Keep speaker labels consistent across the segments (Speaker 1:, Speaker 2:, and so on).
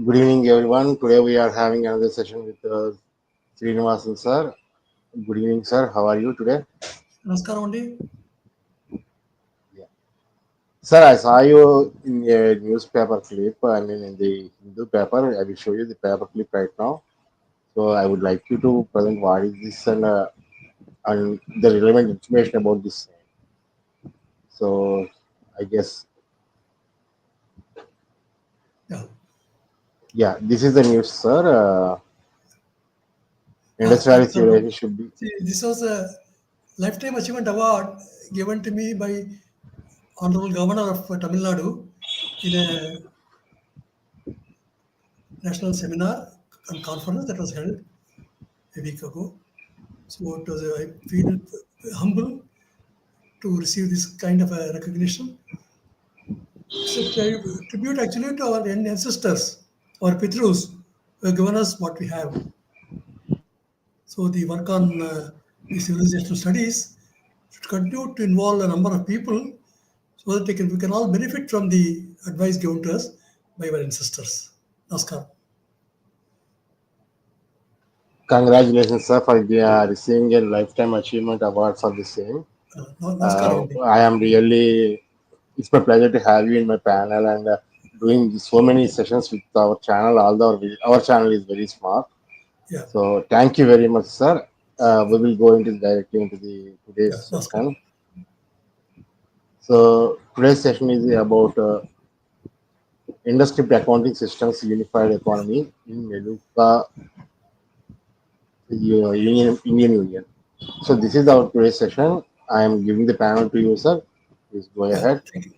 Speaker 1: Good evening, everyone. Today we are having another session with Srinivasan sir. Good evening, sir. How are you today?
Speaker 2: Namaskaram Andy.
Speaker 1: Yeah. Sir, I saw you in a newspaper clip. I mean, in the Hindu paper. I will show you the paper clip right now. So I would like you to present what is this and the relevant information about this. So I guess,
Speaker 2: Yeah.
Speaker 1: yeah, this is the news, sir. Indus Valley
Speaker 2: So,
Speaker 1: civilization should be.
Speaker 2: see, this was a Lifetime Achievement Award given to me by Honorable Governor of Tamil Nadu in a national seminar and conference that was held a week ago. So it was, I feel humble to receive this kind of a recognition. It's a tribute actually to our ancestors, our Pitrus, who have given us what we have. So the work on the civilizational studies should continue to involve a number of people so that we can all benefit from the advice given to us by our ancestors. Namaskar.
Speaker 1: Congratulations, sir, for receiving a lifetime achievement award for the same.
Speaker 2: Namaskar only.
Speaker 1: I am really, it's my pleasure to have you in my panel and doing so many sessions with our channel. Although our channel is very smart.
Speaker 2: Yeah,
Speaker 1: So thank you very much, sir. We will go into directly into the today's
Speaker 2: yeah, Namaskar.
Speaker 1: session. So today's session is about induscript accounting systems unified
Speaker 2: Yeah,
Speaker 1: economy in Meluhha, Indian Union. So this is our today's session. I am giving the panel to you, sir. Please go
Speaker 2: yeah,
Speaker 1: ahead.
Speaker 2: thank you.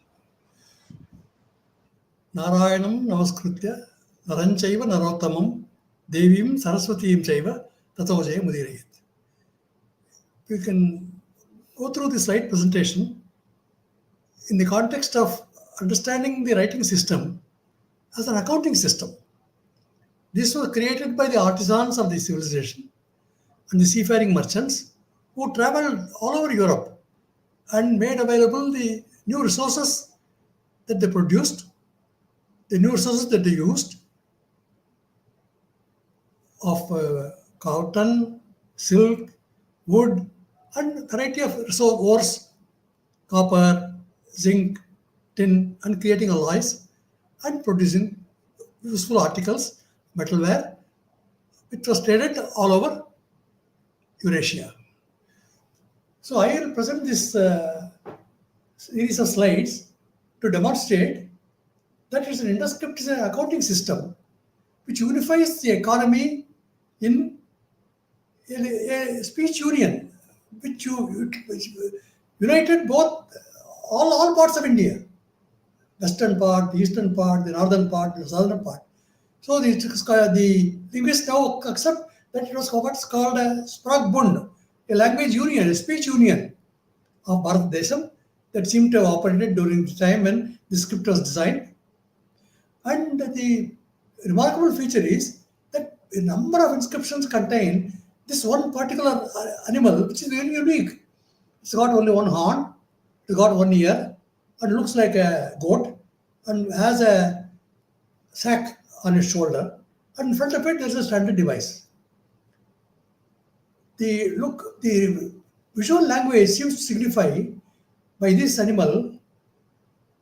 Speaker 2: Narayanam Namaskritya Naranchaiva Narottamam Devim Saraswatim Chaiva Tato Jaya Mudirayat. We can go through the slide presentation in the context of understanding the writing system as an accounting system. This was created by the artisans of the civilization and the seafaring merchants who traveled all over Europe and made available the new resources that they produced, the new resources that they used of cotton, silk, wood, and variety of resource ores, copper, zinc, tin, and creating alloys and producing useful articles, metalware, which was traded all over Eurasia. So I will present this series of slides to demonstrate that it's an induscript is an accounting system which unifies the economy in a speech union, which united both all parts of India, western part, the eastern part, the northern part, the southern part. So the linguists now accept that it was what's called a sprachbund, a language union, a speech union of Bharat Desam that seemed to have operated during the time when the script was designed. And the remarkable feature is that a number of inscriptions contain this one particular animal, which is very unique. It's got only one horn, it's got one ear, and looks like a goat, and has a sack on its shoulder. And in front of it, there's a standard device. The visual language seems to signify by this animal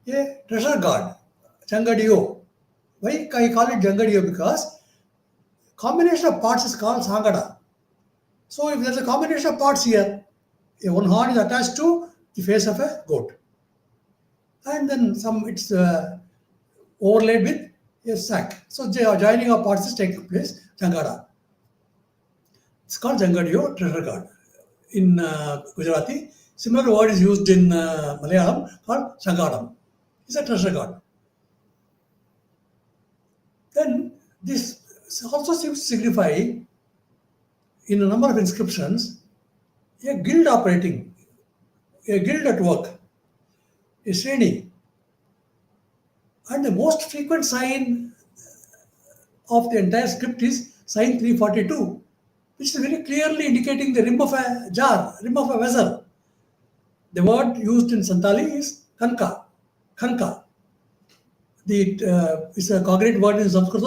Speaker 2: a treasure god, Jangadio. Why I call it Jangadio? Because combination of parts is called Sangada. So if there's a combination of parts here, one horn is attached to the face of a goat, and then it's overlaid with a sack. So the joining of parts is taking place, Jangada. It's called Jangadio, treasure god in Gujarati. Similar word is used in Malayalam called Sangadam. It's a treasure god. Then this also seems to signify in a number of inscriptions a guild operating, a guild at work, a Shri. And the most frequent sign of the entire script is sign 342, which is very clearly indicating the rim of a jar, rim of a vessel. The word used in Santali is kanka, kanka. It's a cognate word in Sanskrit.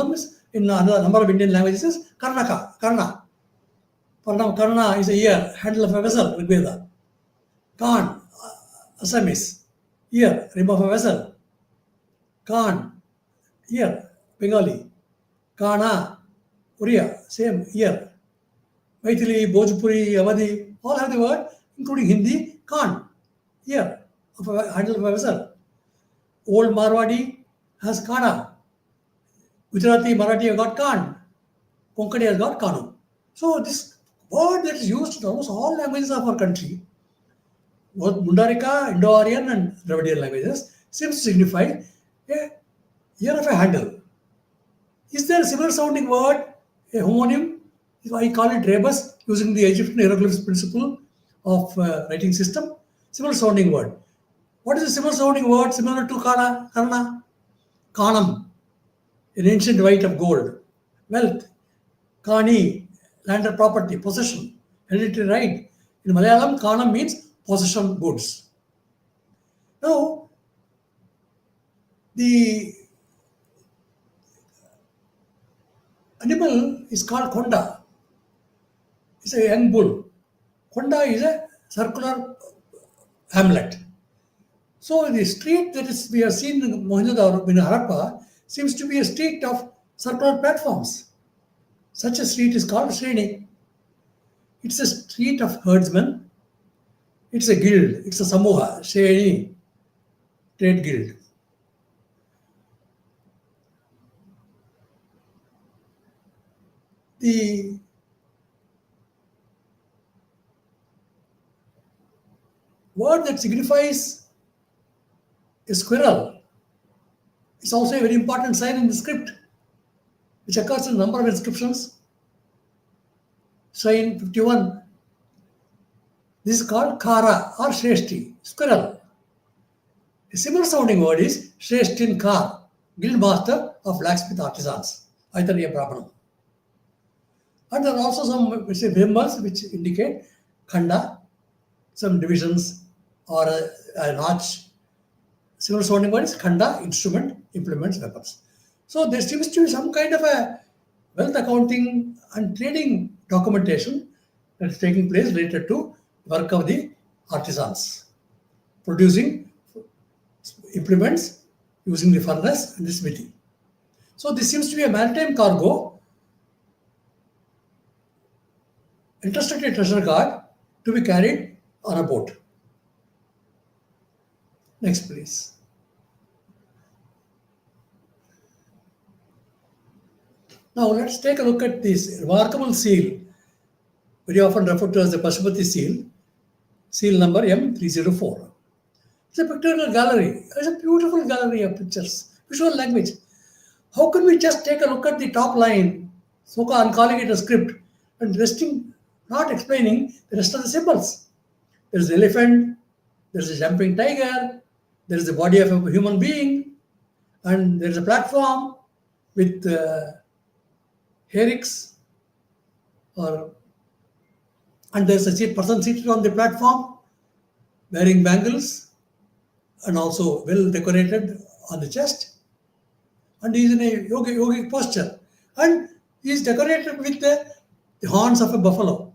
Speaker 2: In another number of Indian languages is Karnaka, Karna. Karna is a ear, handle of a vessel, Rigveda. Kan, Assamese, ear, rim of a vessel. Kan, ear, Bengali. Kana, Oriya, same ear. Maithili, Bhojpuri, Awadhi, all have the word, including Hindi, Kan, ear, of a handle of a vessel. Old Marwadi has Kana. Gujarati, Marathi have got Kan. Konkani has got Kanu. So this word that is used in almost all languages of our country, both Mundarika, Indo-Aryan and Dravidian languages, seems to signify a ear of a handle. Is there a similar sounding word, a homonym? I call it rebus, using the Egyptian hieroglyphs principle of writing system. Similar sounding word. What is a similar sounding word similar to Kana? Karna? Kanam, an ancient right of gold. Wealth. Kani, landed property, possession, hereditary right. In Malayalam, Kanam means possession goods. Now, the animal is called Konda. It's a young bull. Konda is a circular hamlet. So the street that is we have seen in Mohenjo-daro in Harappa seems to be a street of circular platforms. Such a street is called Shri. It's a street of herdsmen. It's a guild. It's a samuha, Shri, trade guild. The word that signifies a squirrel is also a very important sign in the script, which occurs in a number of inscriptions. Sign 51. This is called Kara or Shreshti, squirrel. A similar sounding word is Shreshtin Kar, guild master of blacksmith artisans, Aitariya Brahmanam. And there are also some symbols which indicate khanda, some divisions or a notch. Similar sounding word is khanda, instrument, implements, weapons. So there seems to be some kind of a wealth accounting and trading documentation that is taking place related to work of the artisans, producing implements using the furnace and the smithy. So this seems to be a maritime cargo entrusted to a treasure guard to be carried on a boat. Next, please. Now let's take a look at this remarkable seal, very often referred to as the Pashupati seal, seal number M304. It's a pictorial gallery. It's a beautiful gallery of pictures, visual language. How can we just take a look at the top line, so-called and calling it a script, and not explaining the rest of the symbols? There's an elephant, there's a jumping tiger, there is the body of a human being, and there's a platform with herricks, and there's a person seated on the platform wearing bangles and also well decorated on the chest, and he is in a yogic posture, and he is decorated with the horns of a buffalo,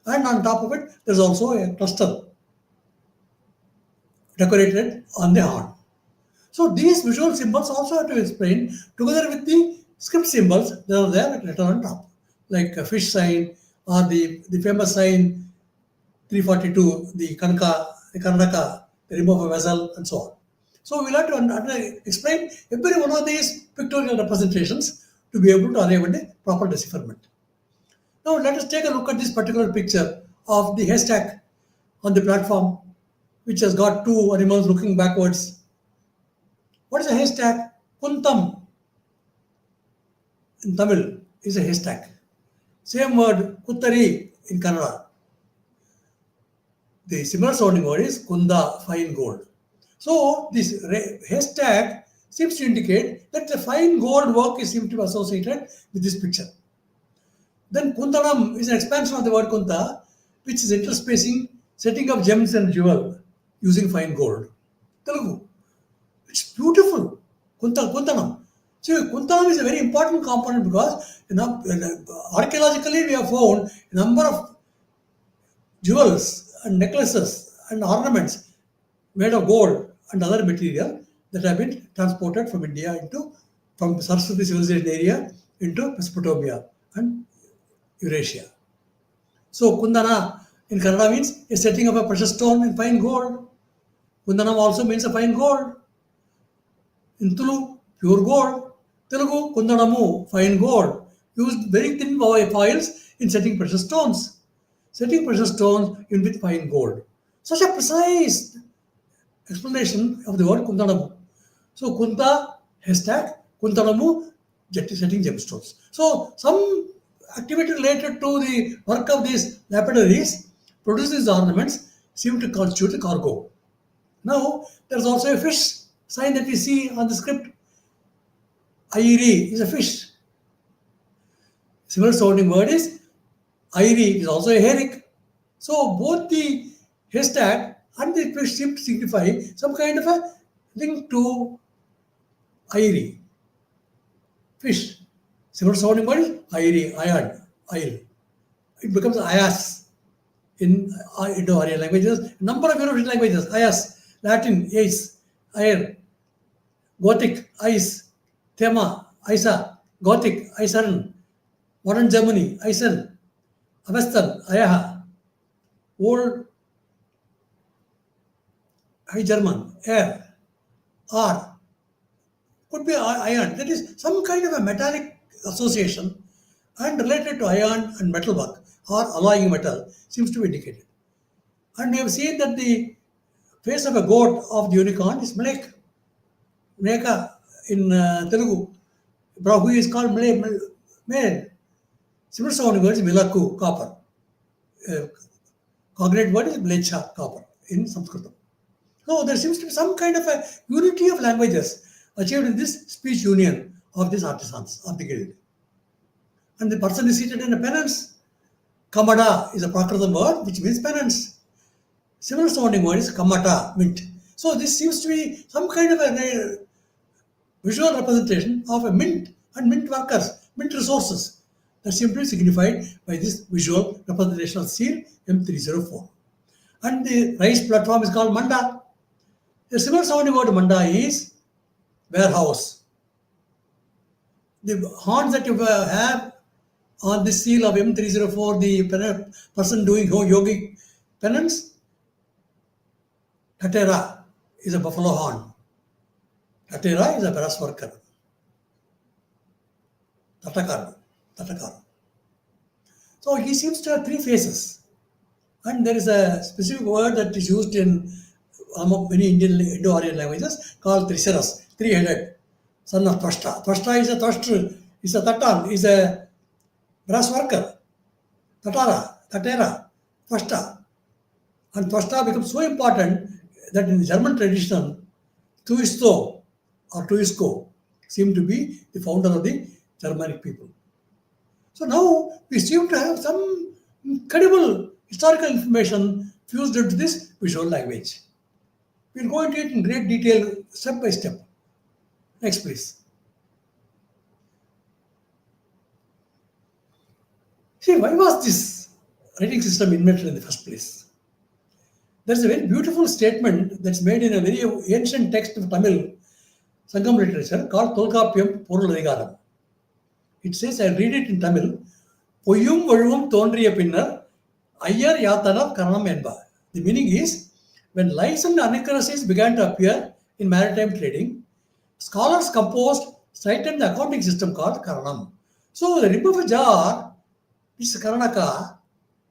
Speaker 2: and on top of it there's also a cluster decorated on the horn. So these visual symbols also have to be explained together with the script symbols that are there written on top, like a fish sign or the famous sign 342, the Kannada, the rim of a vessel, and so on. So we'll have to explain every one of these pictorial representations to be able to arrive at a proper decipherment. Now let us take a look at this particular picture of the haystack on the platform, which has got two animals looking backwards. What is a haystack? Kuntam in Tamil is a haystack. Same word, Kuttari in Kannada. The similar sounding word is Kunda, fine gold. So this haystack seems to indicate that the fine gold work is seems to be associated with this picture. Then Kuntanam is an expansion of the word Kunta, which is interspacing, setting up gems and jewel using fine gold. Telugu. It's beautiful. Kuntanam. See, Kuntanam is a very important component because archaeologically we have found a number of jewels and necklaces and ornaments made of gold and other material that have been transported from India from Sarasvati civilization area into Mesopotamia and Eurasia. So Kundana in Kannada means a setting of a precious stone in fine gold. Kundanam also means a fine gold. In Tulu, pure gold. Telugu, Kundanamu, fine gold. Used very thin foils in setting precious stones. Setting precious stones in with fine gold. Such a precise explanation of the word Kundanamu. So Kunta, haystack, Kuntanamu, setting gemstones. So some activity related to the work of these lapidaries produce these ornaments seem to constitute the cargo. Now, there is also a fish sign that we see on the script. Airi is a fish. Similar sounding word is Airi is also a herrick. So both the haystack and the fish seem to signify some kind of a link to Airi, fish. Similar sounding word is Airi, iron, isle. It becomes Ayas in Indo-Aryan languages. Number of European languages, Ayas, Latin, Ais, Air, Gothic, Ice, Thema, Isa, Gothic, Isern, modern Germany, Eisen, Avestan, Ayaha, Old High German, Air, R, could be iron. That is some kind of a metallic association and related to iron and metalwork or alloying metal seems to be indicated. And we have seen that the face of a goat of the unicorn is Mlek. Mleka in Telugu, who is called male. Similar sounding word is Milaku, copper. Cognate word is Blecha, copper in Sanskrit. So there seems to be some kind of a unity of languages achieved in this speech union of these artisans of the guild. And the person is seated in a penance. Kamada is a Prakritam word which means penance. Similar sounding word is Kamata, mint. So this seems to be some kind of a visual representation of a mint and mint workers, mint resources that seem to be signified by this visual representation of seal M304. And the rice platform is called Manda. A similar sounding word Manda is warehouse. The horns that you have on the seal of M304, the person doing yogic penance, Tatera is a buffalo horn. Tatera is a brass worker. Tatakar. So he seems to have three faces. And there is a specific word that is used in many Indo-Aryan languages called Trisaras, three-headed, son of Twashta. Twashta is a Twashtr, is a Tatan, is a brass worker. Tatera, Twashta. And Twashta becomes so important that in the German tradition, Tuisto or Tuisko seem to be the founder of the Germanic people. So now we seem to have some incredible historical information fused into this visual language. We'll go into it in great detail, step by step. Next, please. See, why was this writing system invented in the first place? There's a very beautiful statement that's made in a very ancient text of Tamil Sangam literature called Tolkapiyam Poruladigaram. It says, I'll read it in Tamil. Poyum Vazhuvum Thondriya Pinnar, Ayyar Yatana Karanam Enba. The meaning is, when lies and inaccuracies began to appear in maritime trading, scholars composed, cited the accounting system called Karanam. So the rim of a jar, which is Karanaka,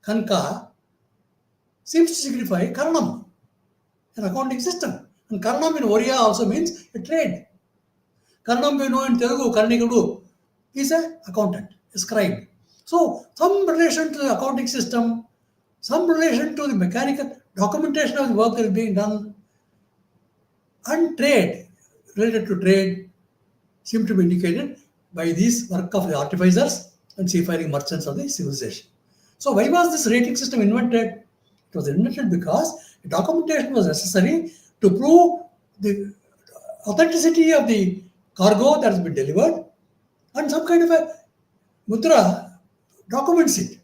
Speaker 2: Kanka, seems to signify Karanam, an accounting system. And Karanam in Oriya also means a trade. Karanam we know in Telugu, Karnikudu, is an accountant, a scribe. So some relation to the accounting system, some relation to the mechanical documentation of the work that is being done, and trade, related to trade, seem to be indicated by this work of the artificers and seafaring merchants of the civilization. So why was this rating system invented? It was invented because documentation was necessary to prove the authenticity of the cargo that has been delivered, and some kind of a mudra documents it,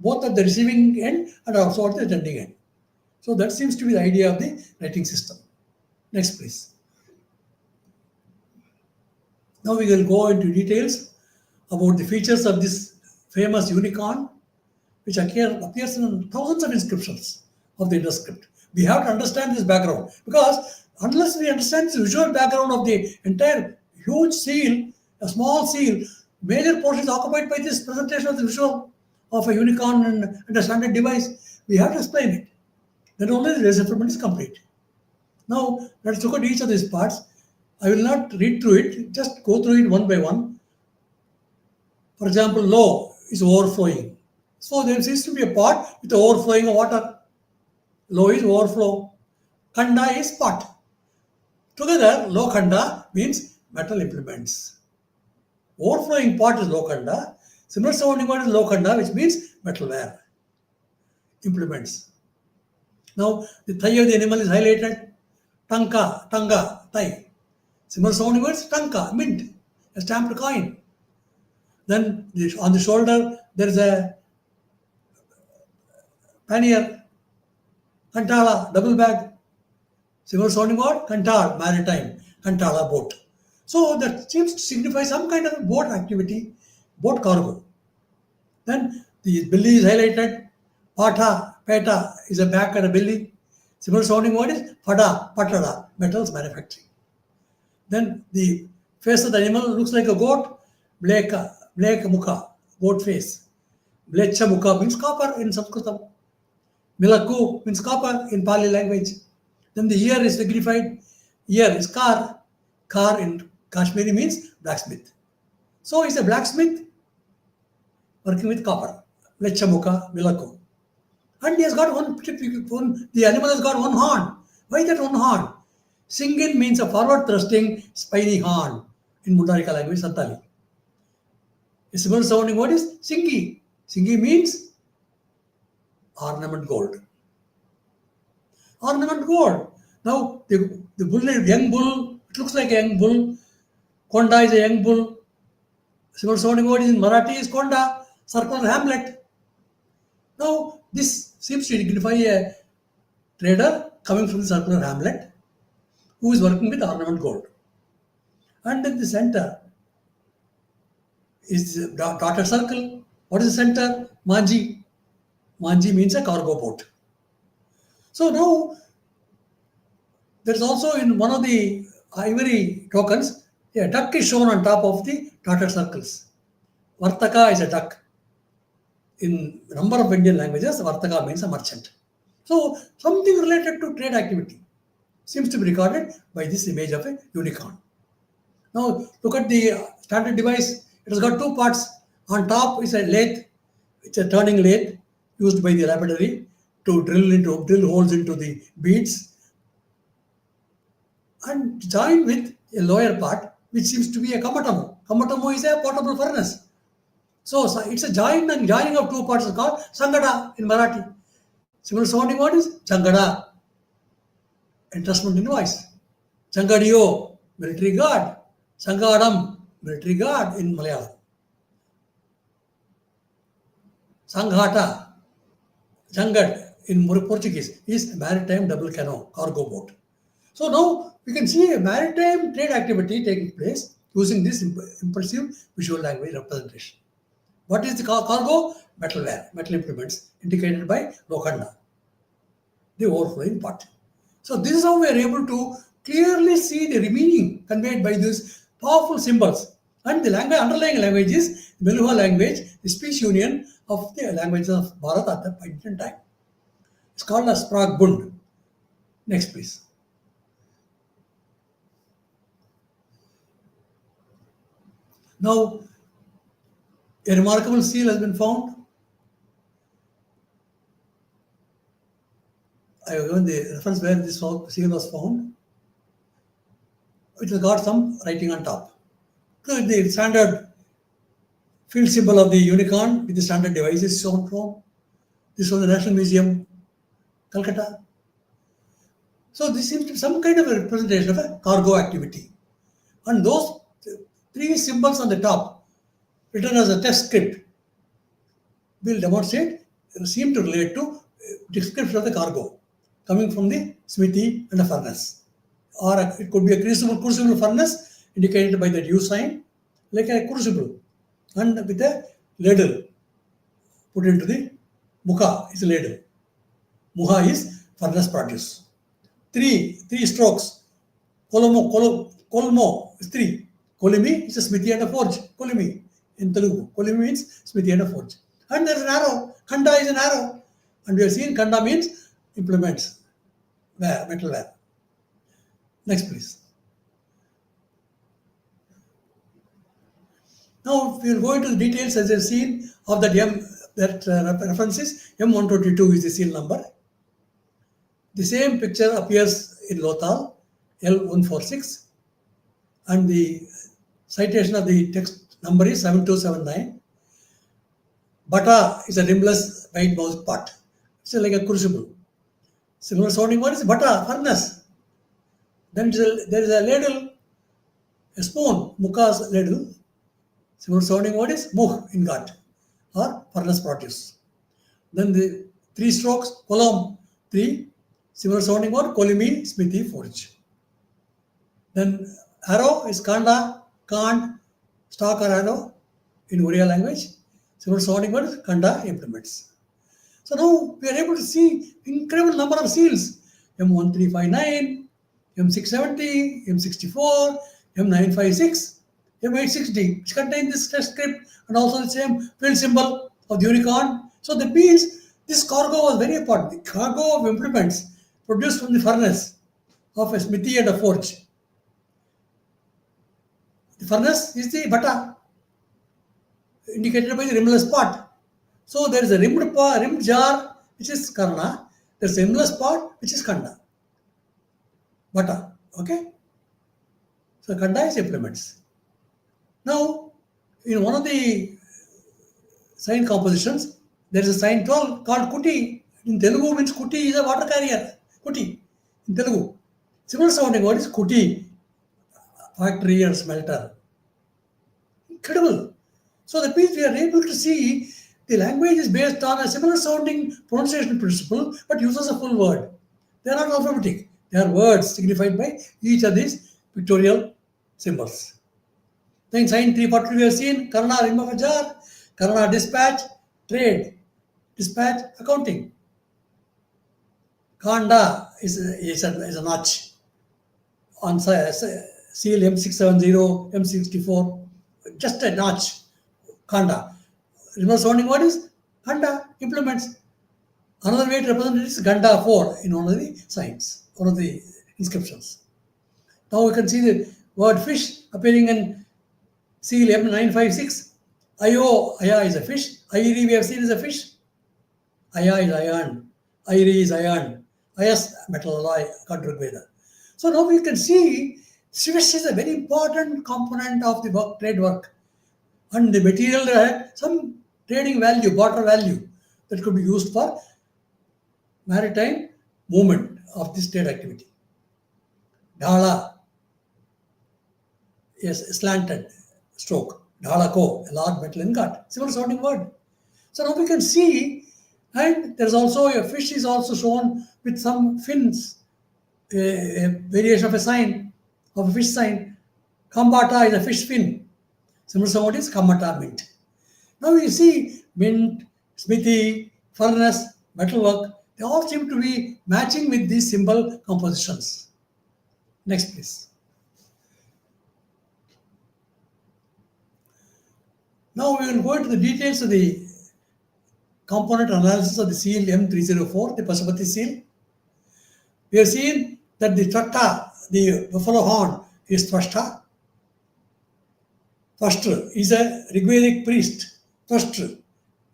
Speaker 2: both at the receiving end and also at the sending end. So that seems to be the idea of the writing system. Next, please. Now we will go into details about the features of this famous unicorn, which appears in thousands of inscriptions of the Indus script. We have to understand this background, because unless we understand the visual background of the entire huge seal, a small seal, major portion is occupied by this presentation of the visual of a unicorn and a standard device. We have to explain it. Then only the decipherment is complete. Now, let's look at each of these parts. I will not read through it, just go through it one by one. For example, low is overflowing. So there seems to be a pot with overflowing of water. Low is overflow. Khanda is pot. Together, low khanda means metal implements. Overflowing pot is low khanda. Similar sounding word is low khanda, which means metalware, implements. Now, the thigh of the animal is highlighted. Tanka, tanga, thigh. Similar sounding words, tanka, mint, a stamped coin. Then on the shoulder, there is a pannier. Kantala, double bag. Similar sounding word, kantar, maritime. Kantala, boat. So that seems to signify some kind of boat activity, boat cargo. Then the belly is highlighted. Pata, peta is a back and a belly. Similar sounding word is pada, patada, metals manufacturing. Then the face of the animal looks like a goat. Bleka, blek mukha, goat face. Blecha mukha means copper in Sanskrit. Milakku means copper in Pali language. Then the ear is signified. Ear is kar. Kar in Kashmiri means blacksmith. So he's a blacksmith working with copper. Blecha mukha, milakku. And he has got the animal has got one horn. Why that one horn? Singin means a forward thrusting spiny horn in Mundarika language, Santali. A similar sounding word is singi. Singi means ornament gold. Ornament gold. Now, the bull, young bull, it looks like a young bull. Konda is a young bull. Similar sounding word is in Marathi is Konda, circular hamlet. Now, this seems to signify a trader coming from the circular hamlet who is working with ornament gold. And in the center is the dotted circle. What is the center? Manji. Manji means a cargo boat. So now, there is also in one of the ivory tokens, a duck is shown on top of the dotted circles. Vartaka is a duck. In a number of Indian languages, Vartaka means a merchant. So, something related to trade activity seems to be recorded by this image of a unicorn. Now, look at the standard device. It has got two parts. On top is a lathe. It's a turning lathe used by the lapidary to drill holes into the beads, and joined with a lower part, which seems to be a kamatamu. Kamatamu is a portable furnace. So it's a joining of two parts is called Sangada in Marathi. Similar sounding word is Changada, entrustment in voice. Changadiyo, military guard. Sangadam, military guard in Malayalam. Sanghata, Changad in Portuguese is maritime double canoe, cargo boat. So now we can see a maritime trade activity taking place using this impressive visual language representation. What is the cargo? Metalware, metal implements indicated by Lokhanda, the overflowing part. So this is how we are able to clearly see the meaning conveyed by these powerful symbols. And the underlying language is Meluhha language, the speech union of the languages of Bhārat at that point in time. It's called a sprachbund. Next, please. Now, a remarkable seal has been found. I have given the reference where this seal was found. It has got some writing on top. So the standard field symbol of the unicorn with the standard device is shown from. This was the National Museum, Calcutta. So this seems to be some kind of a representation of a cargo activity. And those three symbols on the top, written as a text script, will demonstrate, seem to relate to description of the cargo coming from the smithy and a furnace. Or it could be a crucible furnace indicated by the U sign, like a crucible, and with a ladle put into the mukha is a ladle. Muha is furnace produce. Three strokes. Kolmo is three. Kolimi is a smithy and a forge. Kolimi in Telugu. Kolimi means smithy and a forge. And there's an arrow. Khanda is an arrow. And we have seen Khanda means implements, metalware. Next, please. Now we will go into the details as you've seen of that references. M122 is the seal number. The same picture appears in Lothal, L146, and the citation of the text number is 7279. Bata is a rimless white mouse pot. It's like a crucible. Similar sounding word is bata, furnace. Then there is a ladle, a spoon, mukha's ladle. Similar sounding word is muh, ingot, or furnace produce. Then the three strokes, kolam, three. Similar sounding word, kolimi, smithy, forge. Then arrow is kanda, kand, stock or arrow in Oriya language. Similar sounding word is kanda, implements. So now we are able to see incredible number of seals. M1359, M670, M64, M956, M860, which contain this text script and also the same field symbol of the unicorn. So that means this cargo was very important. The cargo of implements produced from the furnace of a smithy and a forge. The furnace is the bata, indicated by the rimless pot. So there is a rimmed jar, which is karna. There is a rimless pot, which is kanda. Bata. Okay? So kanda is implements. Now, in one of the sign compositions, there is a sign 12 called kuti. In Telugu means kuti is a water carrier. Kuti. In Telugu. Similar sounding word is kuti. Factory or smelter. Incredible. So that means we are able to see the language is based on a similar sounding pronunciation principle but uses a full word. They are not alphabetic. They are words signified by each of these pictorial symbols. Then sign 340 we have seen Karna rim of a jar, Karna dispatch, trade, dispatch, accounting. Kanda is a notch on seal M670, M64, just a notch. Kanda. Reverse sounding word is Kanda, implements. Another way to represent it is Ganda 4 in one of the signs, one of the inscriptions. Now we can see the word fish appearing in seal M956. Aya is a fish. Airi we have seen is a fish. Aya is iron. Airi is iron. Ayas metal alloy, Veda. So now we can see fish is a very important component of the trade work. And the material had some trading value, barter value that could be used for maritime movement of this trade activity. Dhala, yes, slanted stroke. Dhalako, a large metal ingot. Similar sounding word. So now we can see, and there's also a fish is also shown with some fins, a variation of a sign, of a fish sign. Kambata is a fish fin. Similar sound is Kamata mint. Now you see mint, smithy, furnace, metalwork, they all seem to be matching with these symbol compositions. Next, please. Now we will go into the details of the component analysis of the seal M304, the Pasupati seal. We have seen that the Tratta, the buffalo horn, is Tvashta. Tvashtra is a Rigvedic priest, Tvashtra.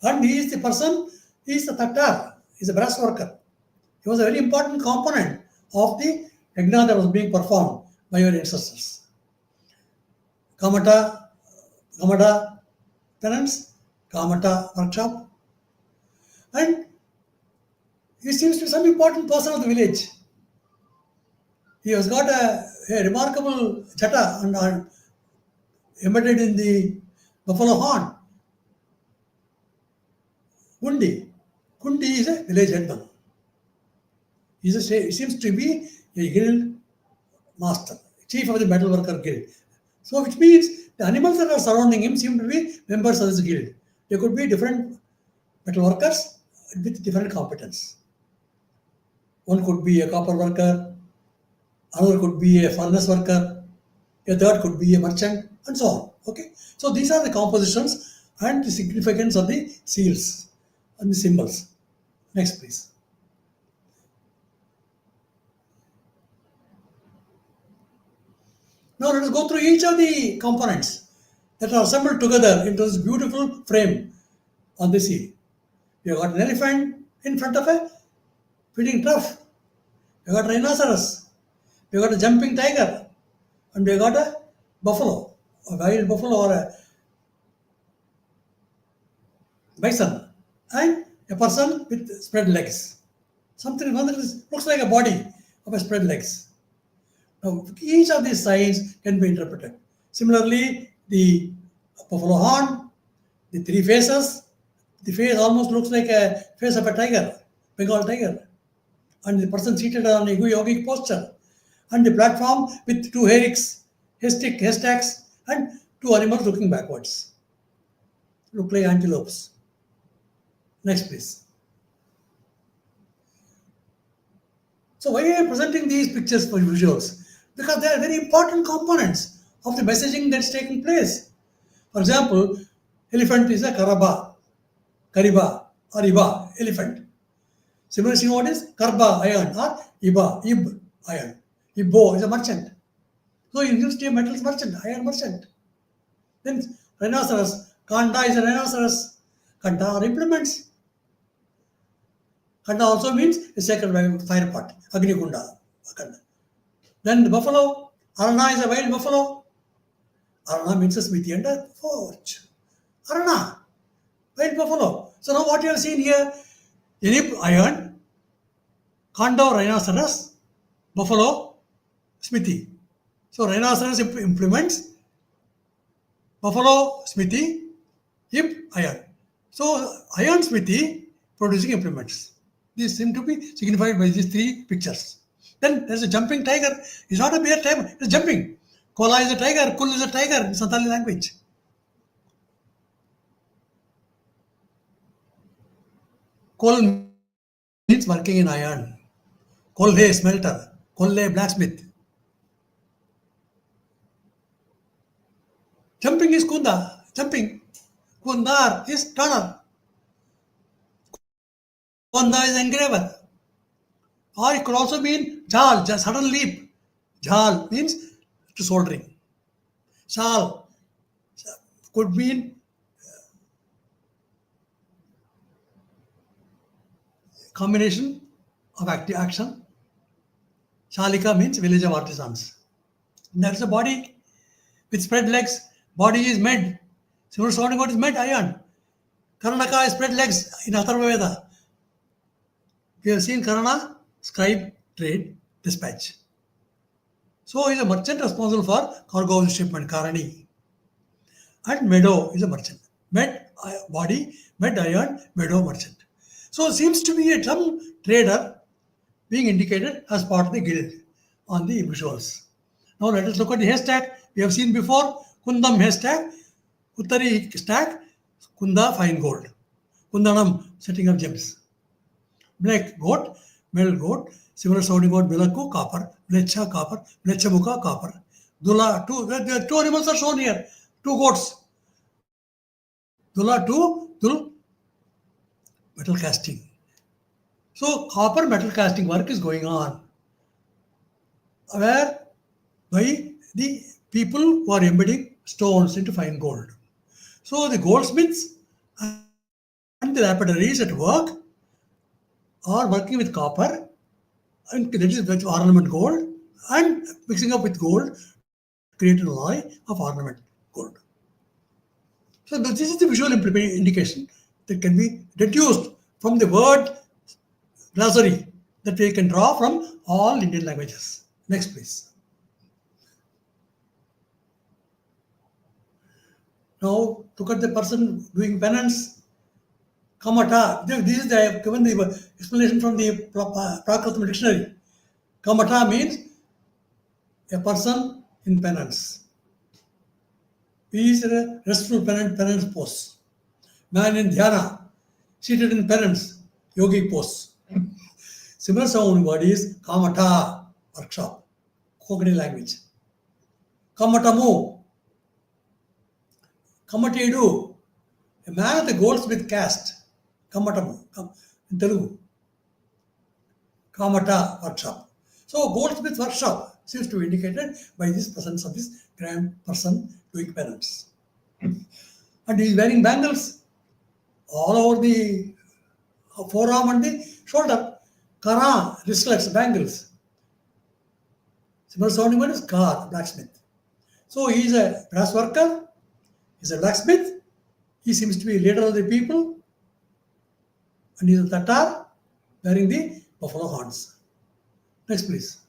Speaker 2: And he is the person, he is the Tattar, he is a brass worker. He was a very important component of the yajna that was being performed by your ancestors. Kamata, penance, Kamata workshop. And he seems to be some important person of the village. He has got a remarkable jata and embedded in the buffalo horn. Kundi. Kundi is a village headman. He seems to be a guild master, chief of the metal worker guild. So, which means the animals that are surrounding him seem to be members of this guild. They could be different metal workers with different competence. One could be a copper worker, another could be a furnace worker, a third could be a merchant, and so on. Okay, so these are the compositions and the significance of the seals and the symbols. Next, please. Now let us go through each of the components that are assembled together into this beautiful frame on the seal. We have got an elephant in front of a feeding trough. We have got a rhinoceros. We have got a jumping tiger. And we have got a buffalo, a wild buffalo or a bison. And a person with spread legs. Something that looks like a body of a spread legs. Now, each of these signs can be interpreted. Similarly, the buffalo horn, the three faces, the face almost looks like a face of a tiger, Bengal tiger, and the person seated on a yogic posture, and the platform with two haystacks, and two animals looking backwards, look like antelopes. Next, please. So why am I presenting these pictures for visuals? Because they are very important components of the messaging that's taking place. For example, elephant is a kariba or iba, elephant. Similarly, what is karba, iron, or ib, iron. Ibbo is a merchant. So in used a metals merchant, iron merchant. Then rhinoceros, kanda is a rhinoceros. Kanda are implements. Kanda also means a sacred fire pot, Agni Kunda. Then the buffalo, Arana is a wild buffalo. Arana means a smithy and a forge. Arana, wild buffalo. So now what you have seen here, Inip, iron, Kanda, rhinoceros, buffalo, smithy. So rhinoceros implements, buffalo, smithy, hip, iron. So iron, smithy, producing implements. These seem to be signified by these three pictures. Then there's a jumping tiger. It's not a bear tiger, it's jumping. Kola is a tiger, Kul is a tiger in Santali language. Kol means working in iron. Kolhe, smelter. Kolle, blacksmith. Jumping is Kunda, jumping. Kundar is turner. Kunda is engraver. Or it could also mean jal, sudden leap. Jal means to soldering. Shal could mean combination of active action. Shalika means village of artisans. There is a body with spread legs. Body is med. Similar sounding word is med, iron. Karnaka is spread legs in Atharva Veda. We have seen Karana, scribe, trade, dispatch. So he is a merchant responsible for cargo shipment, Karani. And meadow is a merchant. Med, body, med, iron, meadow, merchant. So it seems to be some trader being indicated as part of the guild on the visuals. Now let us look at the haystack. We have seen before Kundam haystack, Uttari stack, Kunda fine gold. Kundanam setting up gems. Black goat, male goat, similar sounding word Bilakku copper, Blecha copper, Blechamuka copper. Dula two animals are shown here. Two goats. Dula two, Dul metal casting. So copper metal casting work is going on, where by the people who are embedding stones into fine gold. So the goldsmiths and the lapidaries at work are working with copper, and that is with ornament gold, and mixing up with gold to create an alloy of ornament gold. So this is the visual indication that can be deduced from the word glossary that we can draw from all Indian languages. Next, please. Now look at the person doing penance. Kamata. This is I have given the explanation from the Prakritam dictionary. Kamata means a person in penance. He is a restful penance pose. Man in dhyana, seated in penance, yogic pose. Similar sound word is kamata, workshop, Konkani language. Kamatamu, kamatedu, a man at the goldsmith caste. Kamatamu, in Telugu. Kamata, workshop. So goldsmith workshop seems to be indicated by this presence of this grand person doing penance. And he is wearing bangles all over the forearm and the shoulder. Kara, wristlets, bangles. Similar sounding one is Kar, blacksmith. So he is a brass worker, he is a blacksmith, he seems to be leader of the people, and he is a Tatar wearing the buffalo horns. Next, please.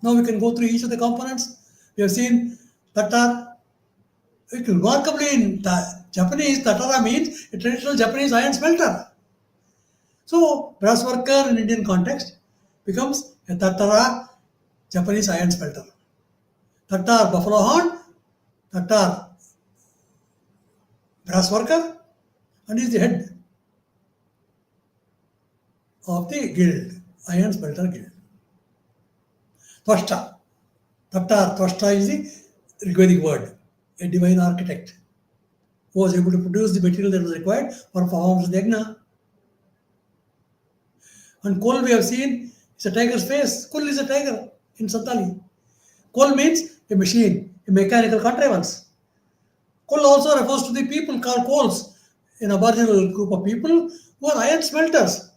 Speaker 2: Now we can go through each of the components. We have seen Tatar. Remarkably, in Japanese, Tatara means a traditional Japanese iron smelter. So, brass worker in Indian context becomes a Tatara Japanese iron smelter. Tatar buffalo horn, Tatar brass worker, and is the head of the guild, iron smelter guild. Twashta. Tatar, Twashta is the Rigvedic word, a divine architect who was able to produce the material that was required for performance of the yajna. And Kol we have seen is a tiger's face. Kul is a tiger in Santali. Kol means a machine, a mechanical contrivance. Kol also refers to the people called Kols, an aboriginal group of people who are iron smelters,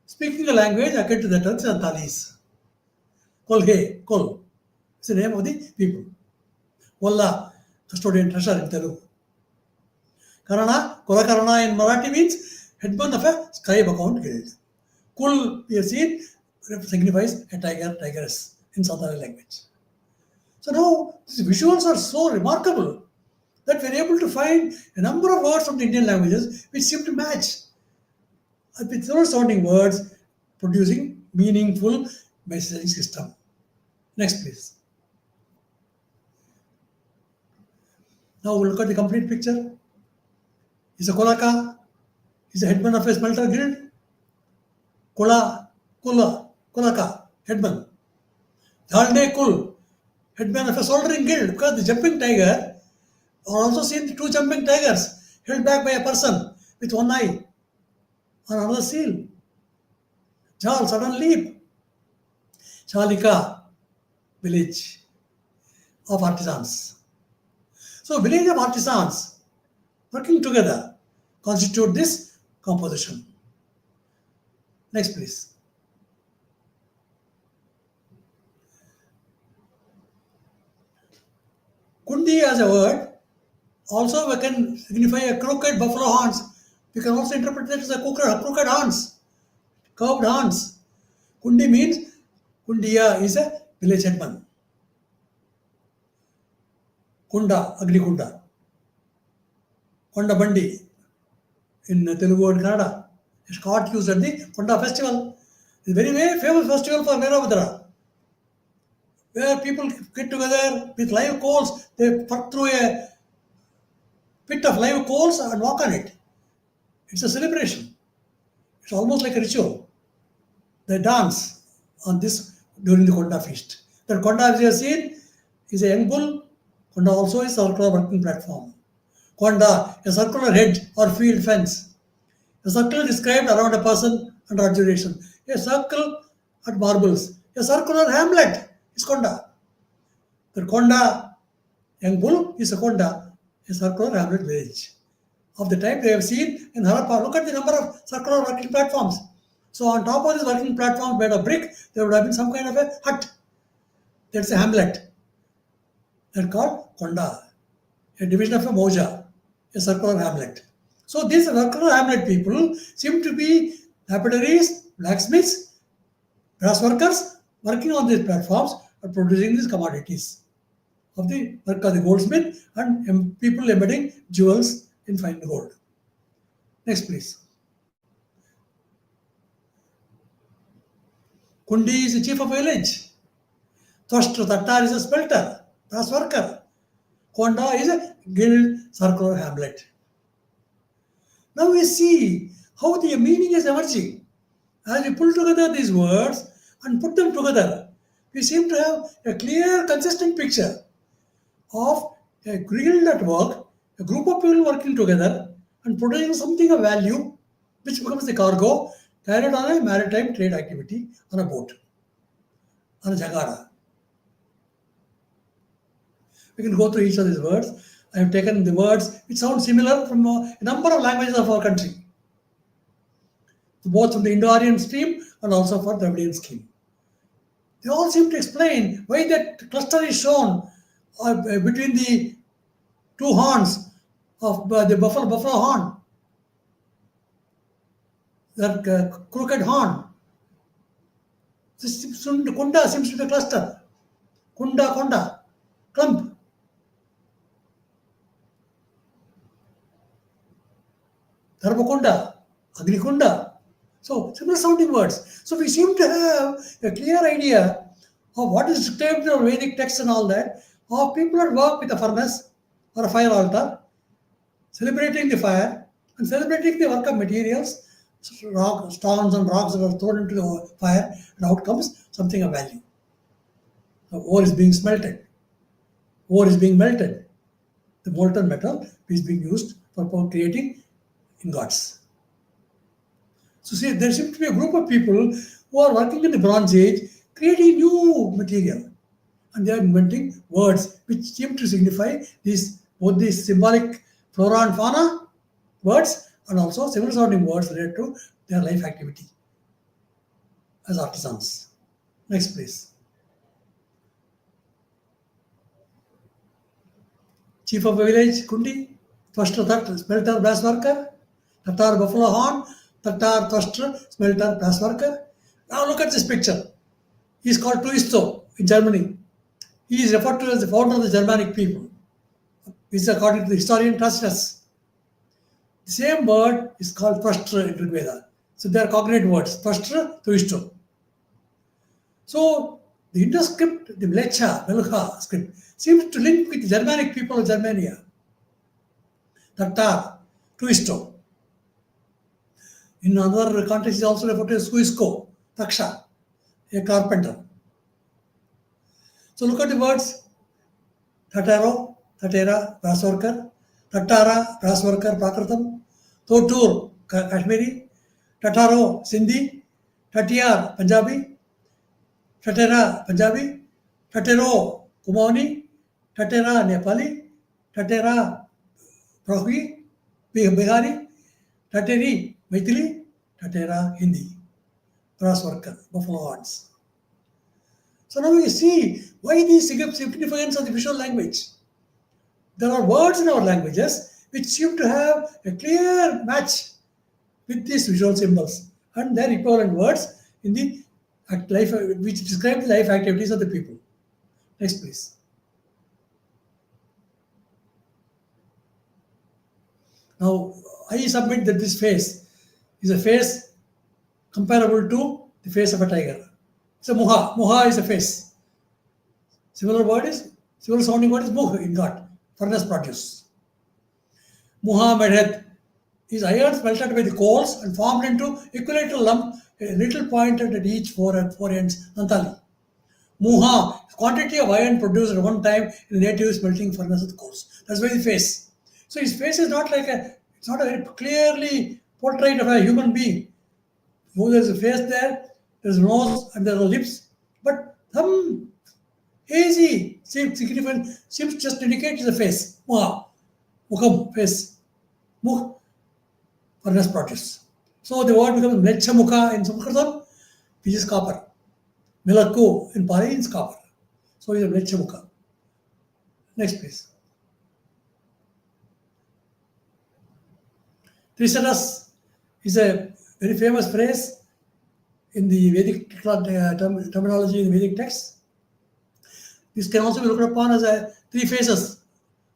Speaker 2: speaking a language akin to the term Santalis. Kol he, Kol is the name of the people. Walla, custodian treasure in Telugu. Karana, Kurakarana in Marathi means headman of a scribe account guild. Kul, we have seen, signifies a tiger, tigress in Santali language. So now, these visuals are so remarkable that we are able to find a number of words from the Indian languages which seem to match with several sounding words, producing meaningful messaging system. Next, please. Now we'll look at the complete picture. He's a Kolaka. He's a headman of a smelter guild. Kolaka, headman. Dhalde Kul, headman of a soldering guild, because the jumping tiger are also seen two jumping tigers held back by a person with one eye on another seal. Jal, sudden leap. Chalika, village of artisans. So village of artisans working together constitute this composition. Next, please. Kundi as a word also we can signify a crooked buffalo horns. We can also interpret that as a crooked horns, curved horns. Kundi means Kundiya is a village headman. Kunda, Agni Kunda. Konda Bandi in Telugu and Kannada. It's caught used at the Konda festival. It's a very, very famous festival for Veerabhadra, where people get together with live coals. They put through a pit of live coals and walk on it. It's a celebration. It's almost like a ritual. They dance on this during the Konda feast. The Konda, as you have seen, is a young bull. Konda also is a circular working platform. Konda, a circular hedge or field fence. A circle described around a person under adjuration. A circle at marbles. A circular hamlet is Konda. The Konda, young bull, is a Konda, a circular hamlet village. Of the type they have seen in Harappa. Look at the number of circular working platforms. So on top of this working platform made of brick, there would have been some kind of a hut. That's a hamlet. That's called Konda, a division of a moja, a circular hamlet. So these circular hamlet people seem to be lapidaries, blacksmiths, brass workers working on these platforms and producing these commodities of the work of the goldsmith and people embedding jewels in fine gold. Next, please. Kundi is the chief of village. Thwashtra Tattar is a smelter, brass worker. Konda is a guild circular hamlet. Now we see how the meaning is emerging. As we pull together these words and put them together, we seem to have a clear, consistent picture of a guild at work, a group of people working together and producing something of value, which becomes the cargo carried on a maritime trade activity on a boat, on a jagara. We can go through each of these words. I have taken the words which sound similar from a number of languages of our country, both from the Indo-Aryan stream and also for the Dravidian scheme. They all seem to explain why that cluster is shown between the two horns of the buffalo horn, that crooked horn. This Kunda seems to be a cluster. Kunda, clump. Dharmakunda, Agnikunda. So, similar sounding words. So, we seem to have a clear idea of what is described in our Vedic texts and all that, of people at work with a furnace or a fire altar, celebrating the fire and celebrating the work of materials, stones and rocks that are thrown into the fire, and out comes something of value. The ore is being smelted. Ore is being melted. The molten metal is being used for creating ingots. So see, there seems to be a group of people who are working in the Bronze Age, creating new material. And they are inventing words which seem to signify both these symbolic flora and fauna words and also similar sounding words related to their life activity as artisans. Next, please. Chief of a village, Kundi. Thwashtra, smelter, brass worker. Tattar, buffalo horn. Tattar, Thwashtra, smelter, brass worker. Now look at this picture. He is called Tuisto in Germany. He is referred to as the founder of the Germanic people. This is according to the historian Tacitus. The same word is called Thwashtra in Rigveda. So they are cognate words. Thwashtra, Tuisto. So the Indus script, the Meluhha script, seems to link with the Germanic people of Germania. Tattar, Tuisto. In another context, is also referred to as Suisko, Taksha, a carpenter. So look at the words. Tataro, Tatera, brass worker. Tattara, brass worker, Prakratam. Totur, Kashmiri. Tataro, Sindhi. Tatiyar, Punjabi. Tatera, Punjabi. Tatero, Kumaoni. Tatera, Nepali. Tatera, Prohi, Bihari. Tateri, Maithili. Tatera, Hindi. Brass worker, buffalo horns. So now we see why these significance of the visual language. There are words in our languages which seem to have a clear match with these visual symbols and their equivalent words in the life, which describe the life activities of the people. Next, please. Now, I submit that this face is a face comparable to the face of a tiger. It's a muha. Muha is a face. Similar sounding word is muh in God, furnace produce. Muha medhet is iron smelted by the coals and formed into equilateral lump, a little pointed at each four ends, Nantali. Muha, quantity of iron produced at one time in a native smelting furnace with coals. That's why the face. So his face is not it's not a very clearly portrait of a human being. Though there's a face there's a nose and there are lips, but some hazy significant seems to just indicate the face. Muha, mukham, face, mukh, furnace produce. So the word becomes Mlecha Mukha in Sanskrit, which is copper. Milakku in Pali is copper. So it's a Mlecha Mukha. Next, please. Trisaras is a very famous phrase in the Vedic terminology in Vedic texts. This can also be looked upon as a three faces.